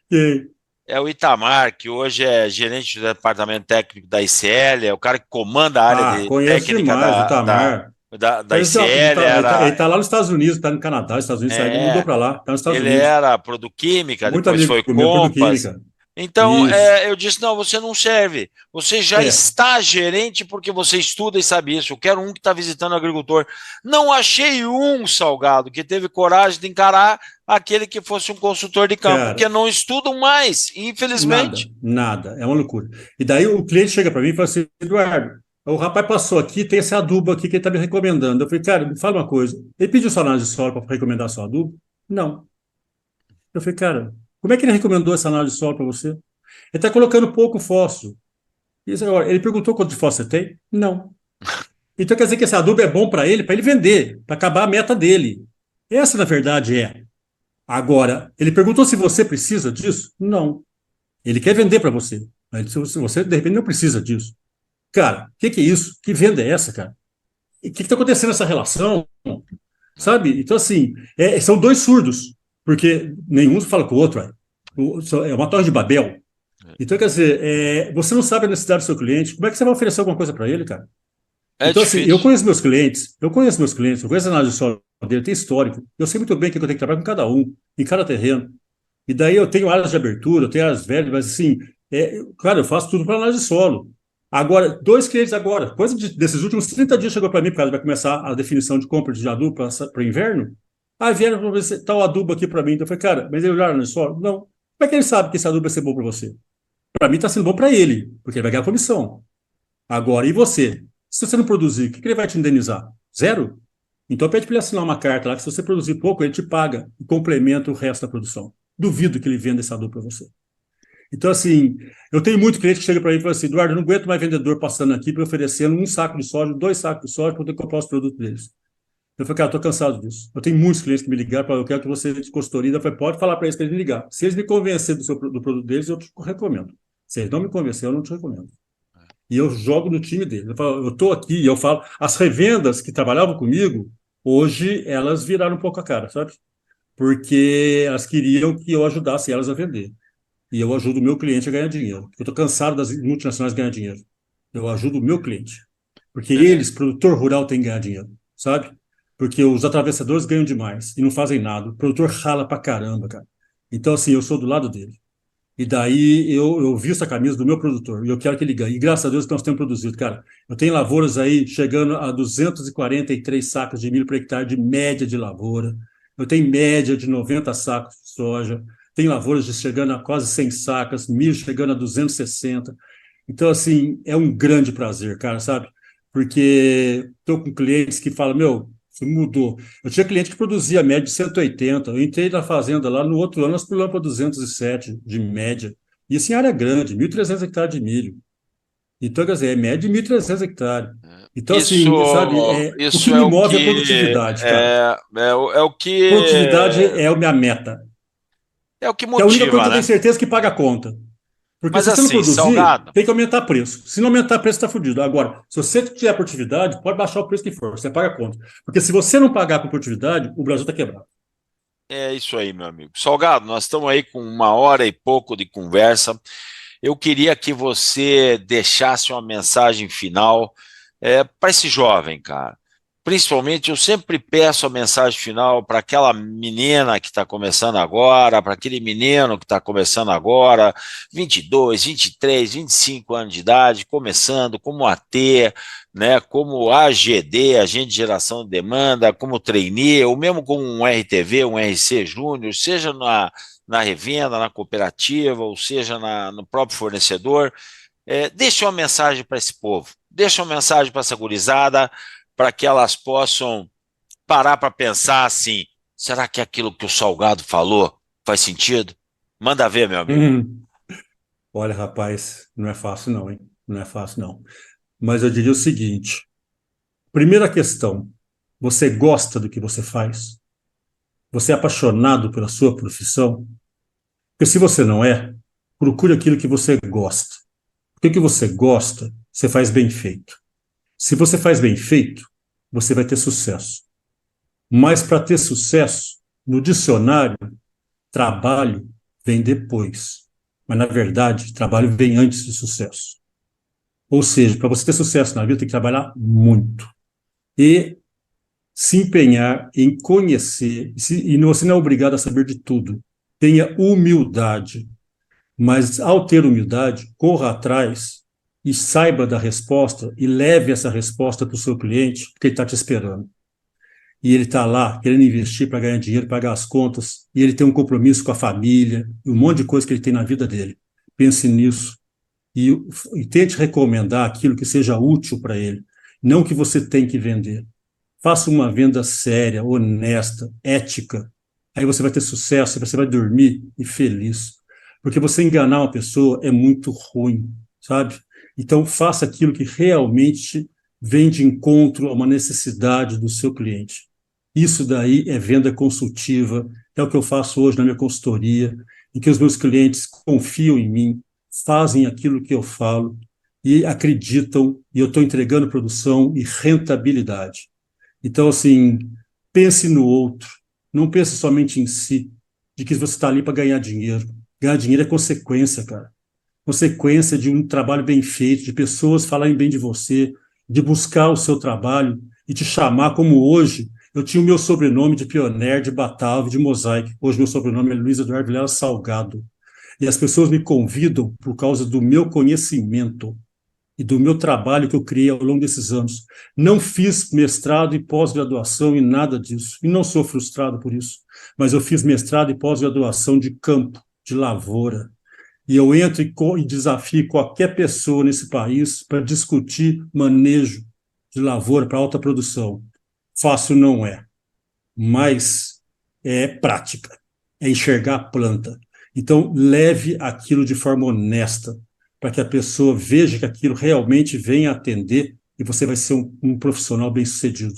Quem? É o Itamar, que hoje é gerente do departamento técnico da ICL, é o cara que comanda a área de Conheço técnica demais o Itamar. da ICL, Ele tá lá nos Estados Unidos, está no Canadá, Estados Unidos, ele mudou é, para lá, está nos Estados ele Unidos. era Produquímica, Muito depois amigo foi meu, Compass. Produquímica. Então, Isso. eu disse, não, você não serve. Você já É, está gerente porque você estuda e sabe isso. Eu quero um que está visitando o agricultor. Não achei um, Salgado, que teve coragem de encarar aquele que fosse um consultor de campo, porque cara, não estudam mais, nada, infelizmente. nada. É uma loucura. E daí o cliente chega para mim e fala assim, Eduardo, o rapaz passou aqui, tem esse adubo aqui que ele está me recomendando. Eu falei, cara, me fala uma coisa. Ele pediu sua análise de solo para recomendar seu adubo? Não. Eu falei, cara, como é que ele recomendou essa análise de solo para você? Ele está colocando pouco fósforo. Isso agora, ele perguntou quanto de fósforo você tem? Não. Então quer dizer que esse adubo é bom para ele vender, para acabar a meta dele. Essa, na verdade, é. Agora, ele perguntou se você precisa disso? Não. Ele quer vender para você. Mas se você, de repente, não precisa disso. Cara, o que é isso? Que venda é essa, cara? E o que está acontecendo nessa relação? sabe? Então, assim, são dois surdos, porque nenhum fala com o outro. É uma torre de Babel. Então, quer dizer, você não sabe a necessidade do seu cliente, como é que você vai oferecer alguma coisa para ele, cara? É Então, assim, difícil. eu conheço a análise de solo dele, tem histórico, eu sei muito bem o que eu tenho que trabalhar com cada um, em cada terreno. E daí eu tenho áreas de abertura, eu tenho áreas velhas, mas assim, cara, eu faço tudo para análise de solo. Agora, dois clientes agora, desses últimos 30 dias chegou para mim, porque vai começar a definição de compra de adubo para o inverno. Aí vieram para ver tal adubo aqui para mim. Então eu falei, cara, mas ele olharam no solo? Não. Como é que ele sabe que esse adubo vai ser bom para você? Para mim está sendo bom para ele, porque ele vai ganhar comissão. Agora, e você? Se você não produzir, o que ele vai te indenizar? Zero? Então pede para ele assinar uma carta lá que se você produzir pouco, ele te paga e complementa o resto da produção. Duvido que ele venda esse adubo para você. Então, assim, eu tenho muito cliente que chega para mim e fala assim, Eduardo, eu não aguento mais vendedor passando aqui para oferecendo um saco de soja, 2 sacos de soja para poder comprar os produtos deles. Eu falei, cara, eu estou cansado disso. Eu tenho muitos clientes que me ligaram para eu quero que você de consultoria. Eu falei, pode falar para eles me ligar. Se eles me convencerem do produto deles, eu te recomendo. Se eles não me convencerem, eu não te recomendo. E eu jogo no time deles. Eu estou aqui e eu falo, as revendas que trabalhavam comigo, hoje elas viraram um pouco a cara, sabe? Porque elas queriam que eu ajudasse elas a vender. E eu ajudo o meu cliente a ganhar dinheiro. Eu estou cansado das multinacionais ganhar dinheiro. Eu ajudo o meu cliente. Porque É, eles, produtor rural, tem que ganhar dinheiro, sabe? Porque os atravessadores ganham demais e não fazem nada. O produtor rala pra caramba, cara. Então, assim, eu sou do lado dele. E daí eu visto a camisa do meu produtor e eu quero que ele ganhe. E graças a Deus que nós temos produzido, cara. Eu tenho lavouras aí chegando a 243 sacos de milho por hectare de média de lavoura. Eu tenho média de 90 sacos de soja. Tem lavouras chegando a quase 100 sacas, milho chegando a 260. Então, assim, é um grande prazer, cara, sabe? Porque estou com clientes que falam, meu, isso mudou. Eu tinha cliente que produzia média de 180. Eu entrei na fazenda lá, no outro ano nós pulamos para 207 de média. E assim, área grande, 1.300 hectares de milho. Então, quer dizer, é média de 1.300 hectares. Então, Isso, assim, sabe, o que isso é me o move é a que produtividade, cara. é o Produtividade que é a minha meta. é o que Que é a única coisa que motiva, eu tenho né? certeza que paga a conta. Porque Mas se você não assim, produzir, Salgado, tem que aumentar preço. Se não aumentar preço, está fudido. Agora, se você tiver produtividade, pode baixar o preço que for, você paga a conta. Porque se você não pagar com produtividade, o Brasil está quebrado. é isso aí, meu amigo. Salgado, nós estamos aí com 1 hora e pouco de conversa. Eu queria que você deixasse uma mensagem final para esse jovem, cara. Principalmente, eu sempre peço a mensagem final para aquela menina que está começando agora, para aquele menino que está começando agora, 22, 23, 25 anos de idade, começando como AT, né, como AGD, agente de geração de demanda, como trainee, ou mesmo como um RTV, um RC Júnior, seja na revenda, na cooperativa, ou seja no próprio fornecedor, deixe uma mensagem para esse povo, deixe uma mensagem para essa gurizada, para que elas possam parar para pensar assim, será que aquilo que o Salgado falou faz sentido? Manda ver, meu amigo. Hum. Olha, rapaz, não é fácil não, hein? Não é fácil não. Mas eu diria o seguinte: primeira questão, você gosta do que você faz? Você é apaixonado pela sua profissão? Porque se você não é, procure aquilo que você gosta. Porque o que você gosta, você faz bem feito. Se você faz bem feito, você vai ter sucesso. Mas para ter sucesso, no dicionário, trabalho vem depois. Mas, na verdade, trabalho vem antes de sucesso. Ou seja, para você ter sucesso na vida, tem que trabalhar muito. E se empenhar em conhecer. E você não é obrigado a saber de tudo. Tenha humildade. Mas, ao ter humildade, corra atrás e saiba da resposta e leve essa resposta para o seu cliente, porque ele está te esperando. E ele está lá querendo investir para ganhar dinheiro, pagar as contas, e ele tem um compromisso com a família, e um monte de coisa que ele tem na vida dele. Pense nisso e, e tente recomendar aquilo que seja útil para ele, não que você tem que vender. Faça uma venda séria, honesta, ética. Aí você vai ter sucesso, você vai dormir e feliz. Porque você enganar uma pessoa é muito ruim, sabe? Então faça aquilo que realmente vem de encontro a uma necessidade do seu cliente. Isso daí é venda consultiva, é o que eu faço hoje na minha consultoria, em que os meus clientes confiam em mim, fazem aquilo que eu falo e acreditam, e eu estou entregando produção e rentabilidade. Então, assim, pense no outro, não pense somente em si, de que você está ali para ganhar dinheiro. Ganhar dinheiro é consequência, cara. Consequência de um trabalho bem feito, de pessoas falarem bem de você, de buscar o seu trabalho e te chamar como hoje. Eu tinha o meu sobrenome de Pioneer, de Batavo, de Mosaic. Hoje meu sobrenome é Luiz Eduardo Vilela Salgado. E as pessoas me convidam por causa do meu conhecimento e do meu trabalho que eu criei ao longo desses anos. Não fiz mestrado e pós-graduação e nada disso. E não sou frustrado por isso. Mas eu fiz mestrado e pós-graduação de campo, de lavoura. E eu entro e desafio qualquer pessoa nesse país para discutir manejo de lavoura para alta produção. Fácil não é, mas é prática, é enxergar a planta. Então, leve aquilo de forma honesta, para que a pessoa veja que aquilo realmente vem atender e você vai ser um profissional bem-sucedido.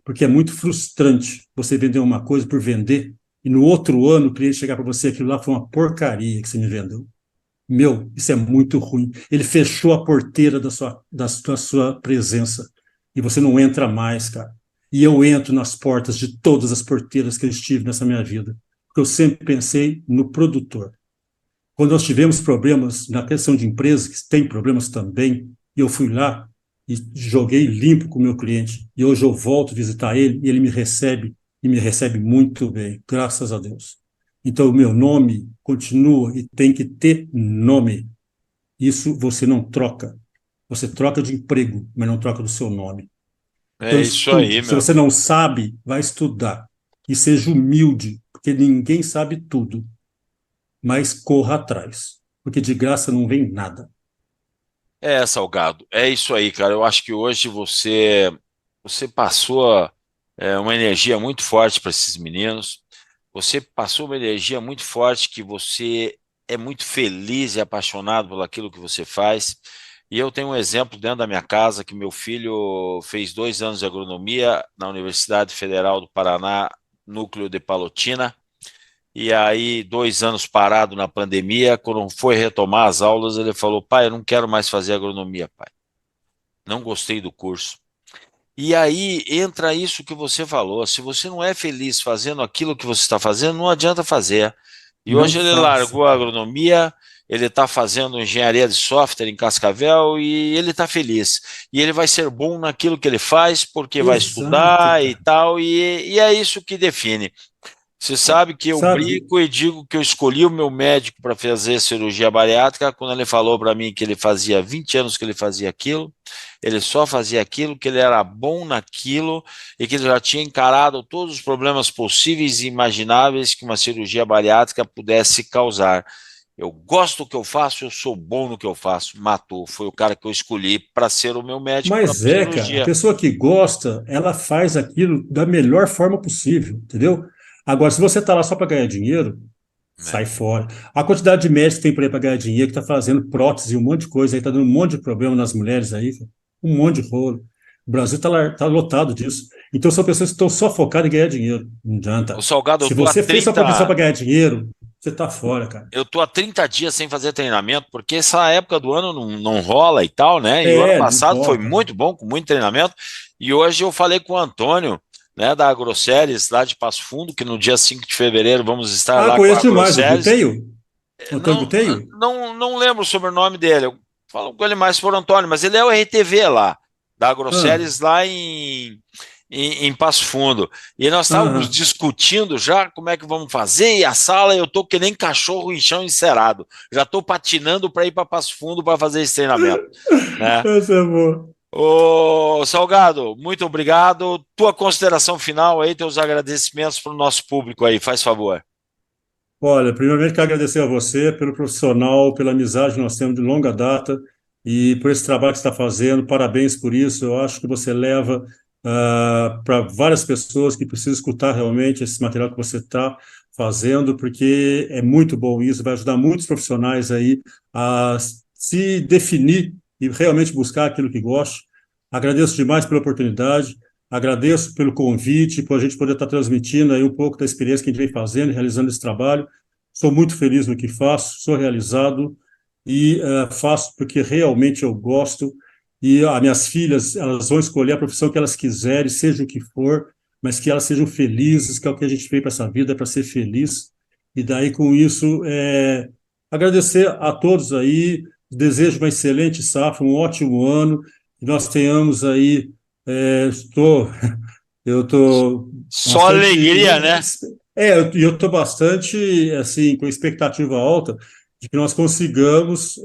Porque é muito frustrante você vender uma coisa por vender e no outro ano o cliente chegar para você, aquilo lá foi uma porcaria que você me vendeu. Meu, isso é muito ruim. Ele fechou a porteira da sua presença e você não entra mais, cara. E eu entro nas portas de todas as porteiras que eu estive nessa minha vida, porque eu sempre pensei no produtor. Quando nós tivemos problemas na questão de empresas, que tem problemas também, e eu fui lá e joguei limpo com o meu cliente, e hoje eu volto visitar ele, e ele me recebe, e me recebe muito bem, graças a Deus. Então, o meu nome continua e tem que ter nome. Isso você não troca. Você troca de emprego, mas não troca do seu nome. É Então, isso aí, estude. Se meu você amigo. não sabe, vai estudar. E seja humilde, porque ninguém sabe tudo. Mas corra atrás, porque de graça não vem nada. É, Salgado, é isso aí, cara. Eu acho que hoje você passou uma energia muito forte para esses meninos. Você passou uma energia muito forte que você é muito feliz e apaixonado por aquilo que você faz. E eu tenho um exemplo dentro da minha casa que meu filho fez 2 anos de agronomia na Universidade Federal do Paraná, núcleo de Palotina. E aí, 2 anos parado na pandemia, quando foi retomar as aulas, ele falou: pai, eu não quero mais fazer agronomia, pai. Não gostei do curso. E aí entra isso que você falou. Se você não é feliz fazendo aquilo que você está fazendo, não adianta fazer. E Não hoje ele faça, largou a cara. agronomia, ele está fazendo engenharia de software em Cascavel e ele está feliz. E ele vai ser bom naquilo que ele faz, porque vai Exato, estudar e cara. tal, e é isso que define. Você sabe que eu Sabe? brinco e digo que eu escolhi o meu médico para fazer cirurgia bariátrica quando ele falou para mim que ele fazia 20 anos que ele fazia aquilo, ele só fazia aquilo, que ele era bom naquilo e que ele já tinha encarado todos os problemas possíveis e imagináveis que uma cirurgia bariátrica pudesse causar. Eu gosto do que eu faço, eu sou bom no que eu faço. Matou, foi o cara que eu escolhi para ser o meu médico para Mas é, cara, a cirurgia. pessoa que gosta, ela faz aquilo da melhor forma possível, entendeu? Agora, se você está lá só para ganhar dinheiro, Né? sai fora. A quantidade de médicos que tem por aí para ganhar dinheiro, que está fazendo prótese e um monte de coisa aí, está dando um monte de problema nas mulheres aí, cara. Um monte de rolo. O Brasil está lotado disso. Então, são pessoas que estão só focadas em ganhar dinheiro. Não O adianta. Salgado, eu Se tô há você fez sua profissão 30. para ganhar dinheiro, você está fora, cara. Eu tô há 30 dias sem fazer treinamento, porque essa época do ano não rola e tal, né? E o ano É, não passado foi importa. muito bom, com muito treinamento. E hoje eu falei com o Antônio, né, da AgroSéries, lá de Passo Fundo, que no dia 5 de fevereiro vamos estar Ah, lá com a conheço demais o AgroSéries. Guteio. O Antônio Não, Guteio? não lembro o sobrenome dele, eu falo com ele mais por Antônio, mas ele é o RTV lá, da Ah, AgroSéries lá em Passo Fundo. E nós estávamos aham. discutindo já como é que vamos fazer, e a sala eu tô que nem cachorro em chão encerado. Já tô patinando para ir para Passo Fundo para fazer esse treinamento, né? Essa é boa. Ô, Salgado, muito obrigado. Tua consideração final aí, teus agradecimentos para o nosso público aí, faz favor. Olha, primeiramente quero agradecer a você pelo profissional, pela amizade que nós temos de longa data e por esse trabalho que você está fazendo. Parabéns por isso. Eu acho que você leva para várias pessoas que precisam escutar realmente esse material que você está fazendo, porque é muito bom isso, vai ajudar muitos profissionais aí a se definir e realmente buscar aquilo que gostam. Agradeço demais pela oportunidade. Agradeço pelo convite, por a gente poder estar transmitindo aí um pouco da experiência que a gente vem fazendo e realizando esse trabalho. Sou muito feliz no que faço, sou realizado e faço porque realmente eu gosto. E as minhas filhas, elas vão escolher a profissão que elas quiserem, seja o que for, mas que elas sejam felizes, que é o que a gente veio para essa vida, é para ser feliz. E daí, com isso, agradecer a todos aí, desejo uma excelente safra, um ótimo ano, que nós tenhamos aí, eu estou Só bastante, alegria, né? eu estou bastante, assim, com expectativa alta de que nós consigamos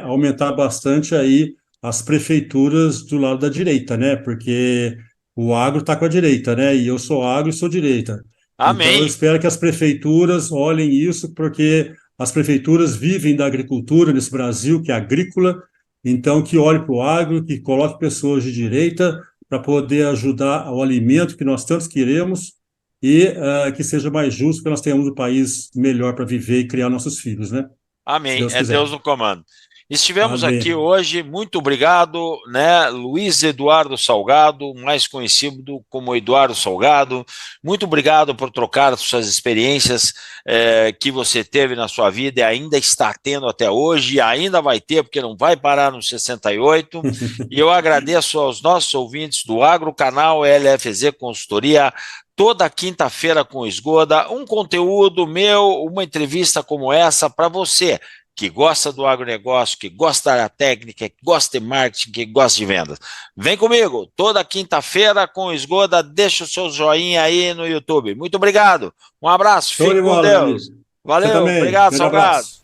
aumentar bastante aí as prefeituras do lado da direita, né? Porque o agro está com a direita, né? E eu sou agro e sou direita. Então, eu Amém. espero que as prefeituras olhem isso, porque as prefeituras vivem da agricultura nesse Brasil, que é agrícola, então que olhe para o agro, que coloque pessoas de direita para poder ajudar ao alimento que nós tantos queremos e que seja mais justo, que nós tenhamos um país melhor para viver e criar nossos filhos, né? Se Amém. Deus É Deus quiser. no comando. Estivemos aqui Amém. hoje, muito obrigado, né? Luiz Eduardo Salgado, mais conhecido como Eduardo Salgado. Muito obrigado por trocar suas experiências que você teve na sua vida e ainda está tendo até hoje, e ainda vai ter, porque não vai parar no 68. E eu agradeço aos nossos ouvintes do Agro Canal LFZ Consultoria. Toda quinta-feira com Esgoda, um conteúdo meu, uma entrevista como essa para você que gosta do agronegócio, que gosta da técnica, que gosta de marketing, que gosta de vendas. Vem comigo, toda quinta-feira com Esgoda, deixa o seu joinha aí no YouTube. Muito obrigado, um abraço, Show fique de com bola, meu Deus. amigo. Você Valeu, também. obrigado, Grande Salgado. abraço.